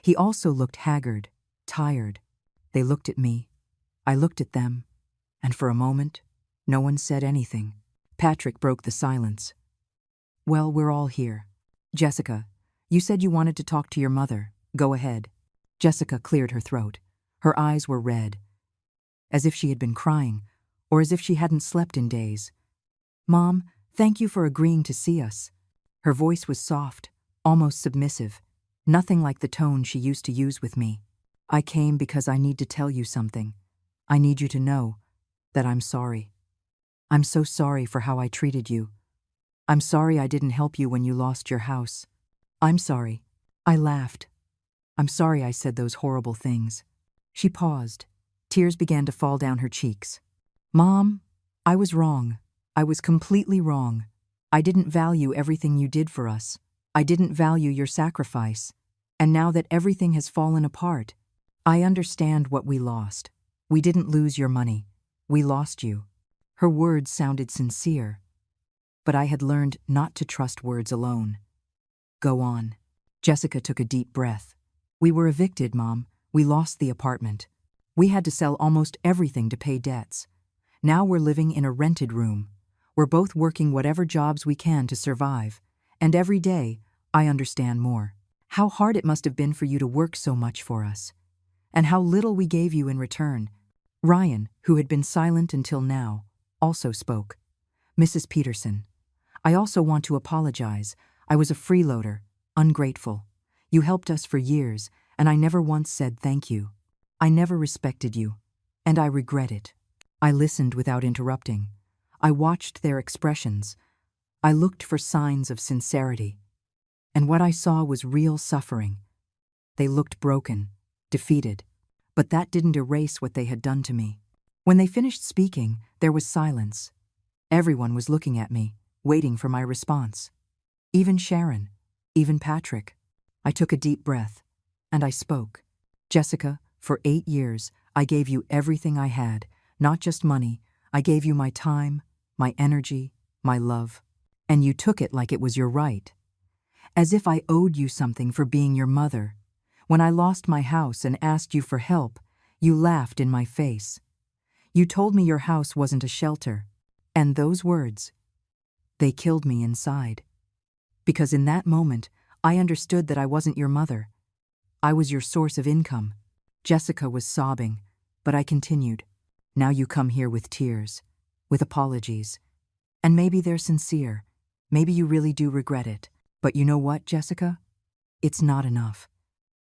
He also looked haggard, tired. They looked at me. I looked at them, and for a moment, no one said anything. Patrick broke the silence. "Well, we're all here. Jessica, you said you wanted to talk to your mother. Go ahead." Jessica cleared her throat. Her eyes were red, as if she had been crying, or as if she hadn't slept in days. "Mom, thank you for agreeing to see us." Her voice was soft, almost submissive, nothing like the tone she used to use with me. "I came because I need to tell you something. I need you to know that I'm sorry. I'm so sorry for how I treated you. I'm sorry I didn't help you when you lost your house. I'm sorry." I laughed. "I'm sorry I said those horrible things." She paused. Tears began to fall down her cheeks. "Mom, I was wrong. I was completely wrong. I didn't value everything you did for us. I didn't value your sacrifice. And now that everything has fallen apart, I understand what we lost. We didn't lose your money. We lost you." Her words sounded sincere, but I had learned not to trust words alone. "Go on." Jessica took a deep breath. "We were evicted, Mom. We lost the apartment. We had to sell almost everything to pay debts. Now we're living in a rented room. We're both working whatever jobs we can to survive. And every day, I understand more. How hard it must have been for you to work so much for us. And how little we gave you in return." Ryan, who had been silent until now, also spoke. "Mrs. Peterson, I also want to apologize. I was a freeloader, ungrateful. You helped us for years, and I never once said thank you. I never respected you, and I regret it." I listened without interrupting. I watched their expressions. I looked for signs of sincerity. And what I saw was real suffering. They looked broken, defeated. But that didn't erase what they had done to me. When they finished speaking, there was silence. Everyone was looking at me, waiting for my response. Even Sharon, even Patrick. I took a deep breath, and I spoke. "Jessica, for 8 years, I gave you everything I had, not just money. I gave you my time, my energy, my love. And you took it like it was your right. As if I owed you something for being your mother. When I lost my house and asked you for help, you laughed in my face. You told me your house wasn't a shelter. And those words, they killed me inside. Because in that moment, I understood that I wasn't your mother. I was your source of income. Jessica was sobbing, but I continued. Now you come here with tears, with apologies. And maybe they're sincere. Maybe you really do regret it. But you know what, Jessica? It's not enough.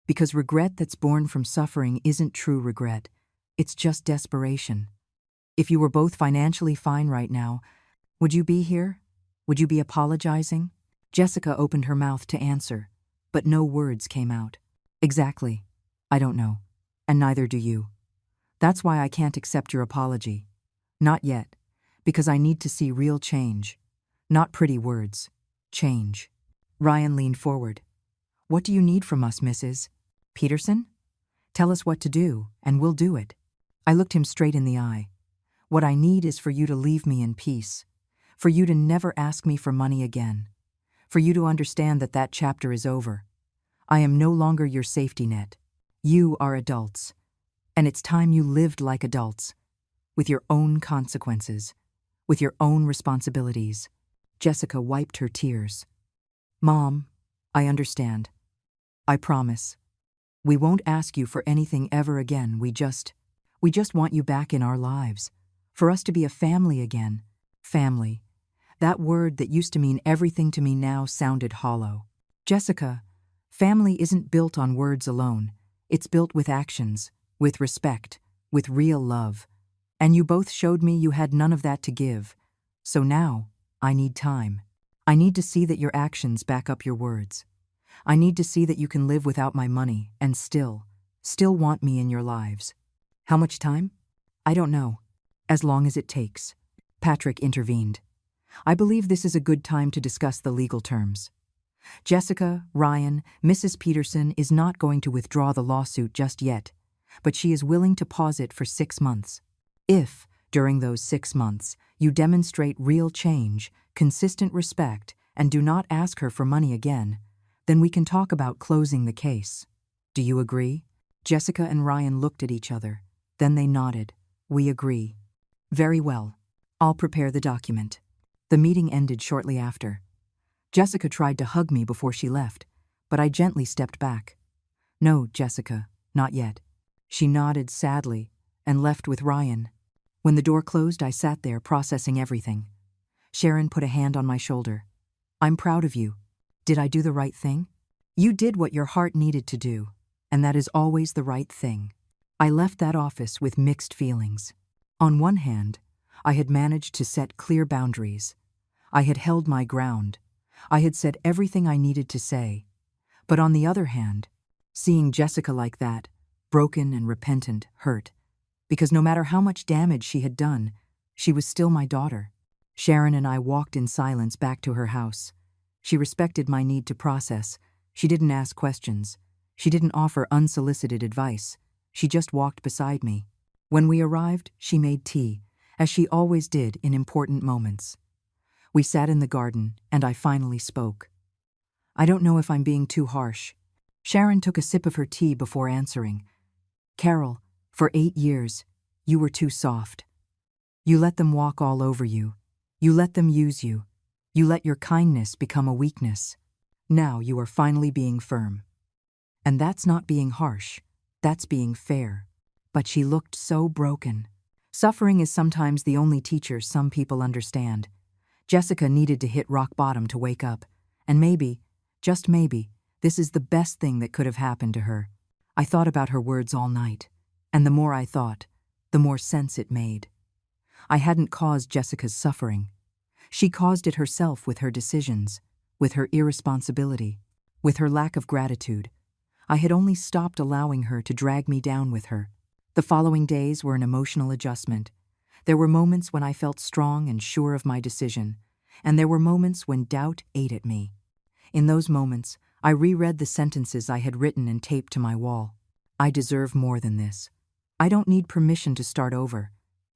Because regret that's born from suffering isn't true regret. It's just desperation. If you were both financially fine right now, would you be here? Would you be apologizing? Jessica opened her mouth to answer, but no words came out. Exactly. I don't know. And neither do you. That's why I can't accept your apology. Not yet. Because I need to see real change. Not pretty words. Change. Ryan leaned forward. What do you need from us, Mrs. Peterson? Tell us what to do, and we'll do it. I looked him straight in the eye. What I need is for you to leave me in peace. For you to never ask me for money again. For you to understand that that chapter is over. I am no longer your safety net. You are adults. And it's time you lived like adults. With your own consequences. With your own responsibilities. Jessica wiped her tears. Mom, I understand. I promise. We won't ask you for anything ever again. We just want you back in our lives. For us to be a family again. Family. That word that used to mean everything to me now sounded hollow. Jessica, family isn't built on words alone. It's built with actions, with respect, with real love. And you both showed me you had none of that to give. So now, I need time. I need to see that your actions back up your words. I need to see that you can live without my money and still want me in your lives. How much time? I don't know. As long as it takes. Patrick intervened. I believe this is a good time to discuss the legal terms. Jessica, Ryan, Mrs. Peterson is not going to withdraw the lawsuit just yet, but she is willing to pause it for 6 months. If, during those 6 months, you demonstrate real change, consistent respect, and do not ask her for money again, then we can talk about closing the case. Do you agree? Jessica and Ryan looked at each other. Then they nodded. We agree. Very well. I'll prepare the document. The meeting ended shortly after. Jessica tried to hug me before she left, but I gently stepped back. No, Jessica, not yet. She nodded sadly and left with Ryan. When the door closed, I sat there processing everything. Sharon put a hand on my shoulder. I'm proud of you. Did I do the right thing? You did what your heart needed to do, and that is always the right thing. I left that office with mixed feelings. On one hand, I had managed to set clear boundaries. I had held my ground. I had said everything I needed to say. But on the other hand, seeing Jessica like that, broken and repentant, hurt. Because no matter how much damage she had done, she was still my daughter. Sharon and I walked in silence back to her house. She respected my need to process. She didn't ask questions. She didn't offer unsolicited advice. She just walked beside me. When we arrived, she made tea, as she always did in important moments. We sat in the garden, and I finally spoke. I don't know if I'm being too harsh. Sharon took a sip of her tea before answering. Carol, for 8 years, you were too soft. You let them walk all over you. You let them use you. You let your kindness become a weakness. Now you are finally being firm. And that's not being harsh. That's being fair. But she looked so broken. Suffering is sometimes the only teacher some people understand. Jessica needed to hit rock bottom to wake up. And maybe, just maybe, this is the best thing that could have happened to her. I thought about her words all night. And the more I thought, the more sense it made. I hadn't caused Jessica's suffering. She caused it herself with her decisions, with her irresponsibility, with her lack of gratitude. I had only stopped allowing her to drag me down with her. The following days were an emotional adjustment. There were moments when I felt strong and sure of my decision, and there were moments when doubt ate at me. In those moments, I reread the sentences I had written and taped to my wall. I deserve more than this. I don't need permission to start over.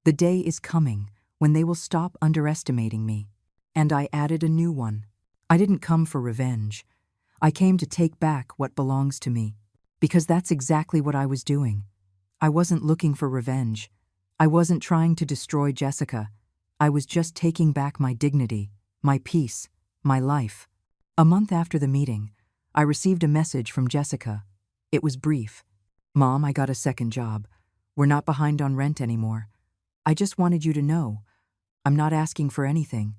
The day is coming when they will stop underestimating me. And I added a new one. I didn't come for revenge. I came to take back what belongs to me. Because that's exactly what I was doing. I wasn't looking for revenge. I wasn't trying to destroy Jessica. I was just taking back my dignity, my peace, my life. A month after the meeting, I received a message from Jessica. It was brief. Mom, I got a second job. We're not behind on rent anymore. I just wanted you to know. I'm not asking for anything.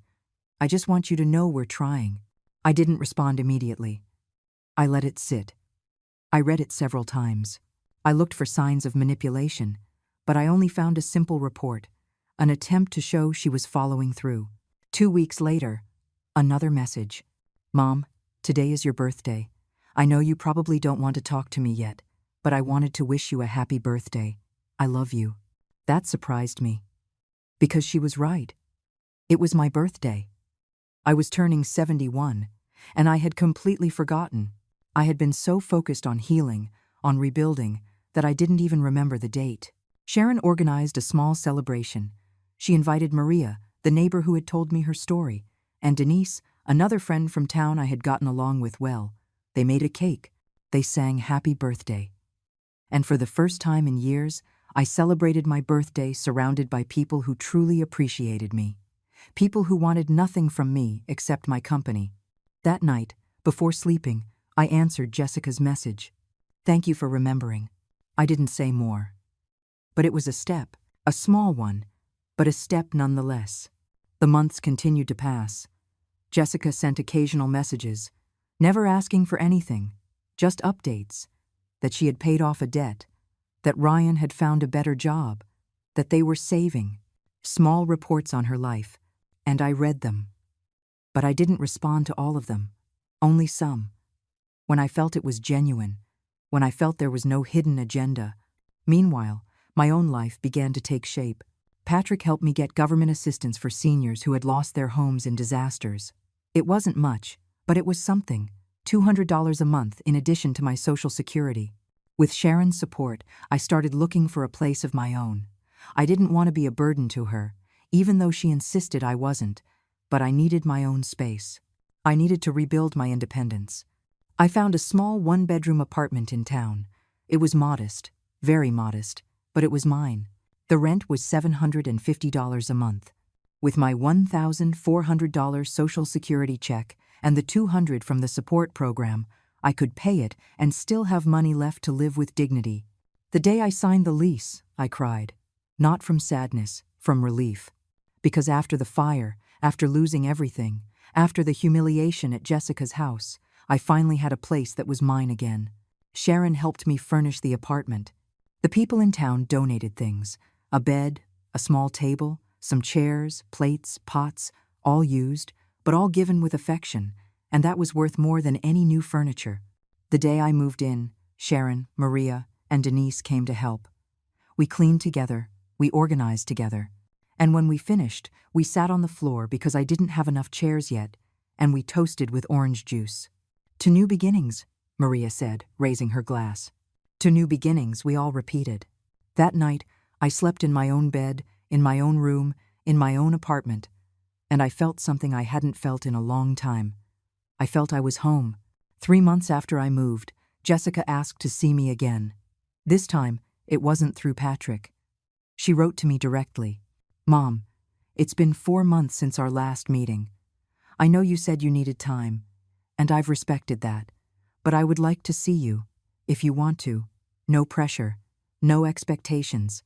I just want you to know we're trying. I didn't respond immediately. I let it sit. I read it several times. I looked for signs of manipulation, but I only found a simple report, an attempt to show she was following through. 2 weeks later, another message. Mom, today is your birthday. I know you probably don't want to talk to me yet, but I wanted to wish you a happy birthday. I love you. That surprised me. Because she was right. It was my birthday. I was turning 71, and I had completely forgotten. I had been so focused on healing, on rebuilding, that I didn't even remember the date. Sharon organized a small celebration. She invited Maria, the neighbor who had told me her story, and Denise, another friend from town I had gotten along with well. They made a cake. They sang happy birthday. And for the first time in years, I celebrated my birthday surrounded by people who truly appreciated me. People who wanted nothing from me except my company. That night, before sleeping, I answered Jessica's message. Thank you for remembering. I didn't say more. But it was a step, a small one, but a step nonetheless. The months continued to pass. Jessica sent occasional messages, never asking for anything, just updates, that she had paid off a debt, that Ryan had found a better job, that they were saving, small reports on her life, and I read them. But I didn't respond to all of them, only some. When I felt it was genuine, when I felt there was no hidden agenda. Meanwhile, my own life began to take shape. Patrick helped me get government assistance for seniors who had lost their homes in disasters. It wasn't much, but it was something, $200 a month in addition to my Social Security. With Sharon's support, I started looking for a place of my own. I didn't want to be a burden to her, even though she insisted I wasn't, but I needed my own space. I needed to rebuild my independence. I found a small one-bedroom apartment in town. It was modest, very modest, but it was mine. The rent was $750 a month. With my $1,400 Social Security check and the $200 from the support program, I could pay it and still have money left to live with dignity. The day I signed the lease, I cried. Not from sadness, from relief. Because after the fire, after losing everything, after the humiliation at Jessica's house, I finally had a place that was mine again. Sharon helped me furnish the apartment. The people in town donated things. A bed, a small table, some chairs, plates, pots, all used, but all given with affection, and that was worth more than any new furniture. The day I moved in, Sharon, Maria, and Denise came to help. We cleaned together, we organized together, and when we finished, we sat on the floor because I didn't have enough chairs yet, and we toasted with orange juice. To new beginnings, Maria said, raising her glass. To new beginnings, we all repeated. That night, I slept in my own bed, in my own room, in my own apartment, and I felt something I hadn't felt in a long time. I felt I was home. 3 months after I moved, Jessica asked to see me again. This time, it wasn't through Patrick. She wrote to me directly. Mom, it's been 4 months since our last meeting. I know you said you needed time, and I've respected that, but I would like to see you, if you want to. No pressure, no expectations.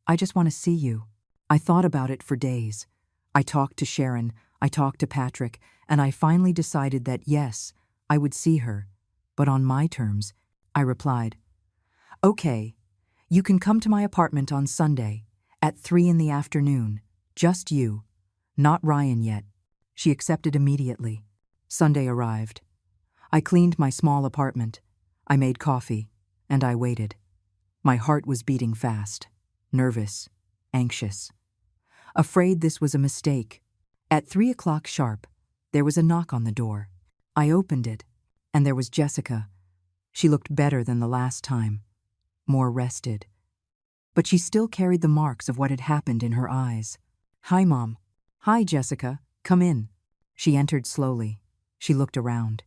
I just want to see you. I thought about it for days. I talked to Sharon, I talked to Patrick, and I finally decided that yes, I would see her, but on my terms. I replied, Okay, you can come to my apartment on Sunday, at 3 in the afternoon, just you, not Ryan yet. She accepted immediately. Sunday arrived. I cleaned my small apartment. I made coffee, and I waited. My heart was beating fast, nervous, anxious. Afraid this was a mistake. At 3 o'clock sharp, there was a knock on the door. I opened it, and there was Jessica. She looked better than the last time, more rested. But she still carried the marks of what had happened in her eyes. Hi, Mom. Hi, Jessica. Come in. She entered slowly. She looked around.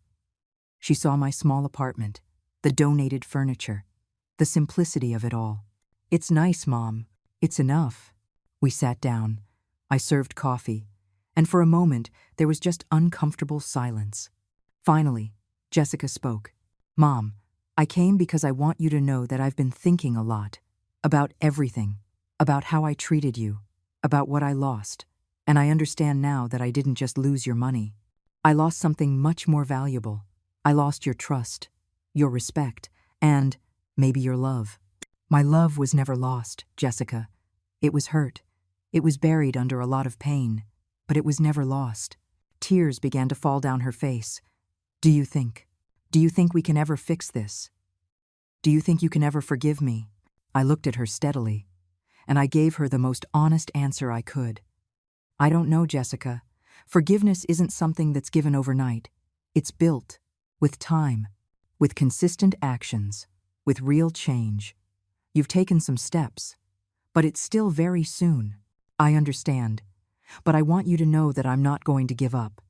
She saw my small apartment, the donated furniture, the simplicity of it all. It's nice, Mom. It's enough. We sat down. I served coffee, and for a moment there was just uncomfortable silence. Finally, Jessica spoke. Mom, I came because I want you to know that I've been thinking a lot. About everything. About how I treated you. About what I lost. And I understand now that I didn't just lose your money. I lost something much more valuable. I lost your trust, your respect, and maybe your love. My love was never lost, Jessica. It was hurt. It was buried under a lot of pain, but it was never lost. Tears began to fall down her face. Do you think we can ever fix this? Do you think you can ever forgive me? I looked at her steadily, and I gave her the most honest answer I could. I don't know, Jessica. Forgiveness isn't something that's given overnight. It's built, with time, with consistent actions, with real change. You've taken some steps, but it's still very soon. I understand, but I want you to know that I'm not going to give up.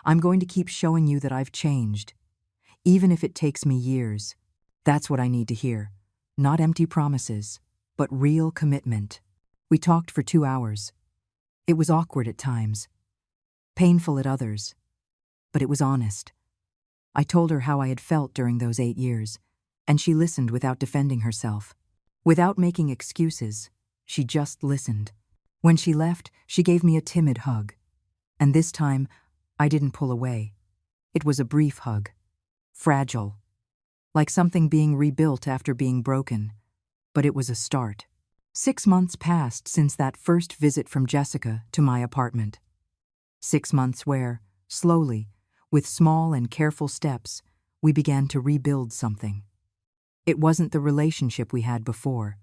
I'm going to keep showing you that I've changed, even if it takes me years. That's what I need to hear. Not empty promises, but real commitment. We talked for 2 hours. It was awkward at times, painful at others, but it was honest. I told her how I had felt during those 8 years, and she listened without defending herself. Without making excuses, she just listened. When she left, she gave me a timid hug. And this time, I didn't pull away. It was a brief hug. Fragile. Like something being rebuilt after being broken. But it was a start. 6 months passed since that first visit from Jessica to my apartment. 6 months where, slowly, with small and careful steps, we began to rebuild something. It wasn't the relationship we had before.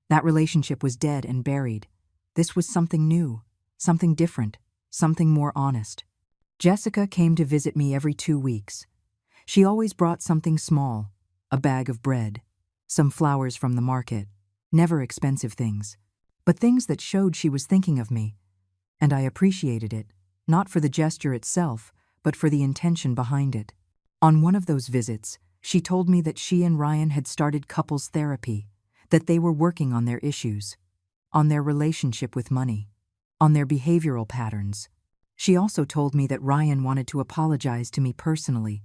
That relationship was dead and buried. This was something new, something different, something more honest. Jessica came to visit me every 2 weeks. She always brought something small, a bag of bread, some flowers from the market, never expensive things, but things that showed she was thinking of me. And I appreciated it, not for the gesture itself, but for the intention behind it. On one of those visits, she told me that she and Ryan had started couples therapy, that they were working on their issues, on their relationship with money, on their behavioral patterns. She also told me that Ryan wanted to apologize to me personally,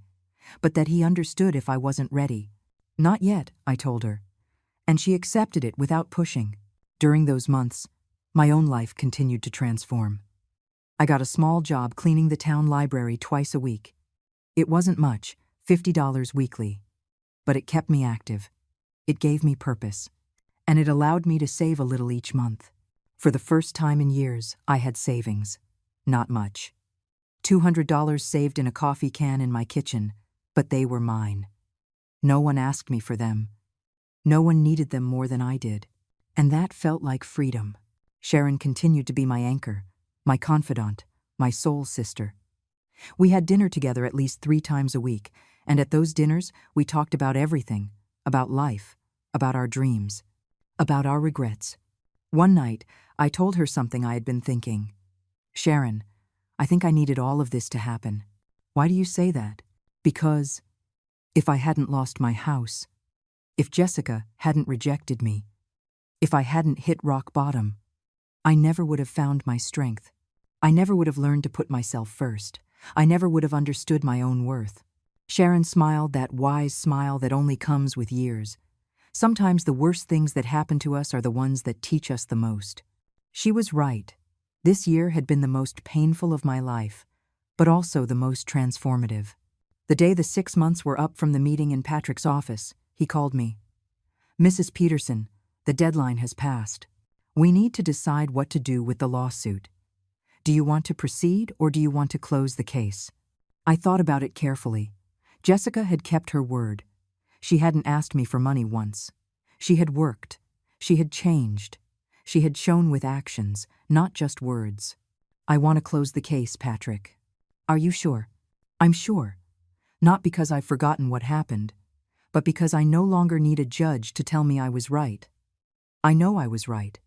but that he understood if I wasn't ready. Not yet, I told her, and she accepted it without pushing. During those months, my own life continued to transform. I got a small job cleaning the town library twice a week. It wasn't much, $50 weekly, but it kept me active. It gave me purpose, and it allowed me to save a little each month. For the first time in years, I had savings. Not much. $200 saved in a coffee can in my kitchen, but they were mine. No one asked me for them. No one needed them more than I did. And that felt like freedom. Sharon continued to be my anchor, my confidant, my soul sister. We had dinner together at least 3 times a week, and at those dinners we talked about everything, about life, about our dreams, about our regrets. One night, I told her something I had been thinking. Sharon, I think I needed all of this to happen. Why do you say that? Because if I hadn't lost my house, if Jessica hadn't rejected me, if I hadn't hit rock bottom, I never would have found my strength. I never would have learned to put myself first. I never would have understood my own worth. Sharon smiled that wise smile that only comes with years. Sometimes the worst things that happen to us are the ones that teach us the most. She was right. This year had been the most painful of my life, but also the most transformative. The day the 6 months were up from the meeting in Patrick's office, he called me. Mrs. Peterson, the deadline has passed. We need to decide what to do with the lawsuit. Do you want to proceed or do you want to close the case? I thought about it carefully. Jessica had kept her word. She hadn't asked me for money once. She had worked. She had changed. She had shown with actions, not just words. I want to close the case, Patrick. Are you sure? I'm sure. Not because I've forgotten what happened, but because I no longer need a judge to tell me I was right. I know I was right.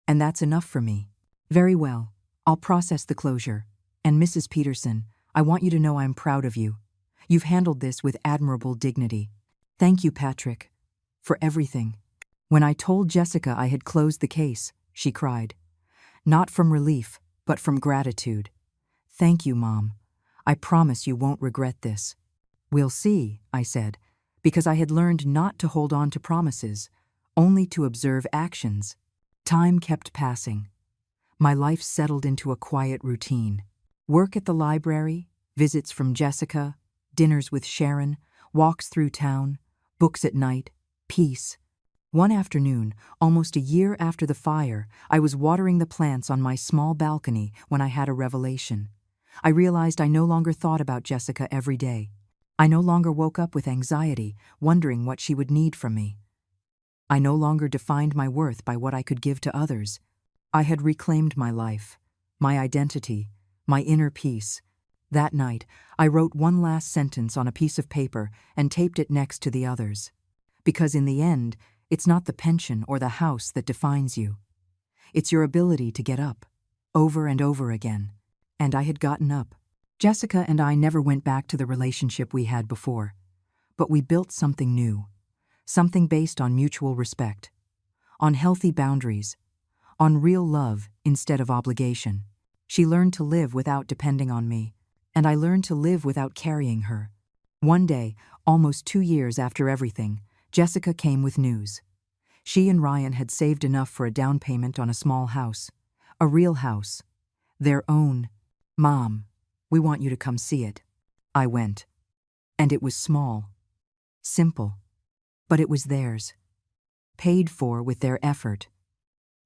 And that's enough for me. Very well. I'll process the closure. And Mrs. Peterson, I want you to know I'm proud of you. You've handled this with admirable dignity. Thank you, Patrick, for everything. When I told Jessica I had closed the case, she cried. Not from relief, but from gratitude. Thank you, Mom. I promise you won't regret this. We'll see, I said, because I had learned not to hold on to promises, only to observe actions. Time kept passing. My life settled into a quiet routine. Work at the library, visits from Jessica, dinners with Sharon, walks through town, books at night, peace. One afternoon, almost a year after the fire, I was watering the plants on my small balcony when I had a revelation. I realized I no longer thought about Jessica every day. I no longer woke up with anxiety, wondering what she would need from me. I no longer defined my worth by what I could give to others. I had reclaimed my life, my identity, my inner peace. That night, I wrote one last sentence on a piece of paper and taped it next to the others. Because in the end, it's not the pension or the house that defines you. It's your ability to get up, over and over again. And I had gotten up. Jessica and I never went back to the relationship we had before. But we built something new. Something based on mutual respect. On healthy boundaries. On real love instead of obligation. She learned to live without depending on me. And I learned to live without carrying her. One day, almost 2 years after everything, Jessica came with news. She and Ryan had saved enough for a down payment on a small house. A real house. Their own. Mom, we want you to come see it. I went. And it was small. Simple. But it was theirs. Paid for with their effort.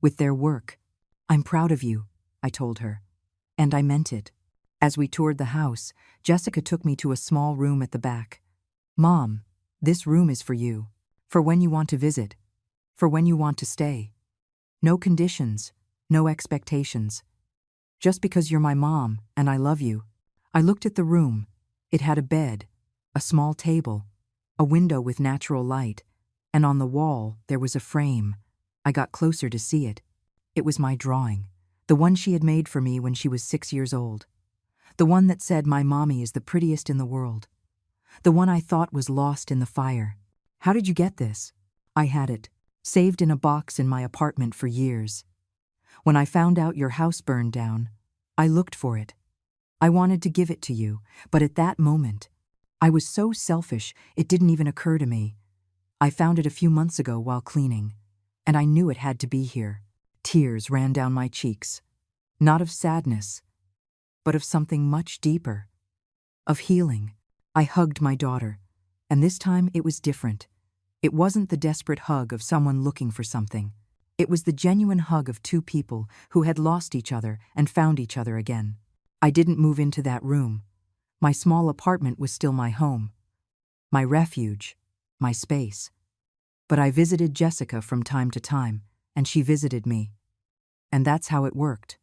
With their work. I'm proud of you, I told her. And I meant it. As we toured the house, Jessica took me to a small room at the back. Mom, this room is for you. For when you want to visit. For when you want to stay. No conditions. No expectations. Just because you're my mom and I love you. I looked at the room. It had a bed, a small table, a window with natural light, and on the wall there was a frame. I got closer to see it. It was my drawing, the one she had made for me when she was 6 years old. The one that said my mommy is the prettiest in the world. The one I thought was lost in the fire. How did you get this? I had it, saved in a box in my apartment for years. When I found out your house burned down, I looked for it. I wanted to give it to you, but at that moment, I was so selfish it didn't even occur to me. I found it a few months ago while cleaning, and I knew it had to be here. Tears ran down my cheeks, not of sadness, but of something much deeper, of healing. I hugged my daughter, and this time it was different. It wasn't the desperate hug of someone looking for something. It was the genuine hug of two people who had lost each other and found each other again. I didn't move into that room. My small apartment was still my home, my refuge, my space. But I visited Jessica from time to time, and she visited me. And that's how it worked.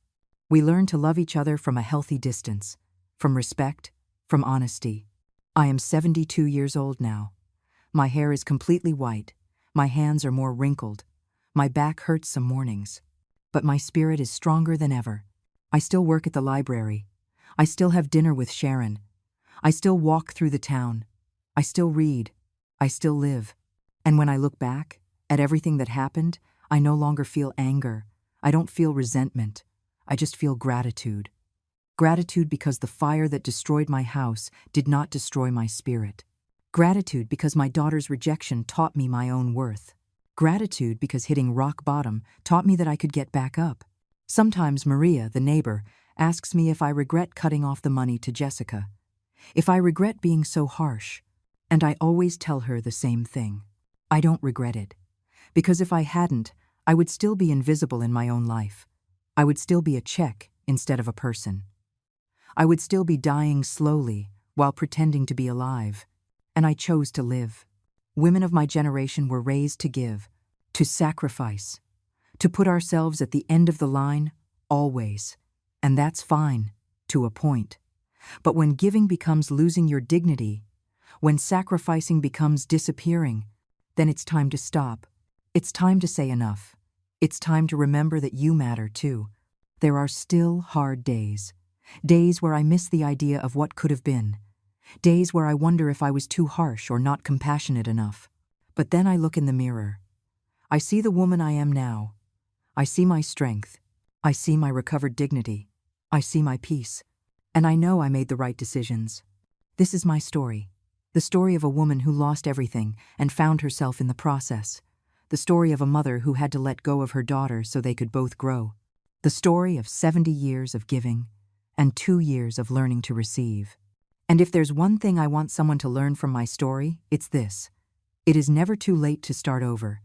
We learned to love each other from a healthy distance, from respect, from honesty. I am 72 years old now. My hair is completely white, my hands are more wrinkled, my back hurts some mornings. But my spirit is stronger than ever. I still work at the library. I still have dinner with Sharon. I still walk through the town. I still read. I still live. And when I look back at everything that happened, I no longer feel anger. I don't feel resentment. I just feel gratitude. Gratitude because the fire that destroyed my house did not destroy my spirit. Gratitude because my daughter's rejection taught me my own worth. Gratitude because hitting rock bottom taught me that I could get back up. Sometimes Maria, the neighbor, asks me if I regret cutting off the money to Jessica, if I regret being so harsh, and I always tell her the same thing. I don't regret it, because if I hadn't, I would still be invisible in my own life. I would still be a check instead of a person. I would still be dying slowly while pretending to be alive, and I chose to live. Women of my generation were raised to give, to sacrifice, to put ourselves at the end of the line, always. And that's fine, to a point. But when giving becomes losing your dignity, when sacrificing becomes disappearing, then it's time to stop. It's time to say enough. It's time to remember that you matter too. There are still hard days. Days where I miss the idea of what could have been. Days where I wonder if I was too harsh or not compassionate enough. But then I look in the mirror. I see the woman I am now. I see my strength. I see my recovered dignity. I see my peace. And I know I made the right decisions. This is my story. The story of a woman who lost everything and found herself in the process. The story of a mother who had to let go of her daughter so they could both grow. The story of 70 years of giving and 2 years of learning to receive. And if there's one thing I want someone to learn from my story, it's this. It is never too late to start over.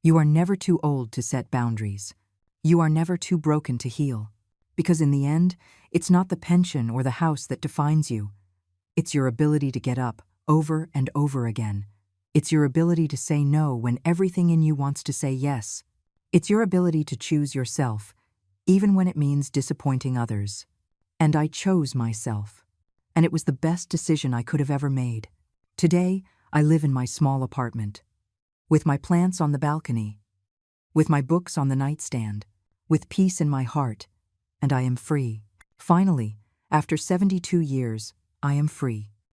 You are never too old to set boundaries. You are never too broken to heal. Because in the end, it's not the pension or the house that defines you. It's your ability to get up over and over again. It's your ability to say no when everything in you wants to say yes. It's your ability to choose yourself, even when it means disappointing others. And I chose myself. And it was the best decision I could have ever made. Today, I live in my small apartment, with my plants on the balcony, with my books on the nightstand, with peace in my heart, and I am free. Finally, after 72 years, I am free.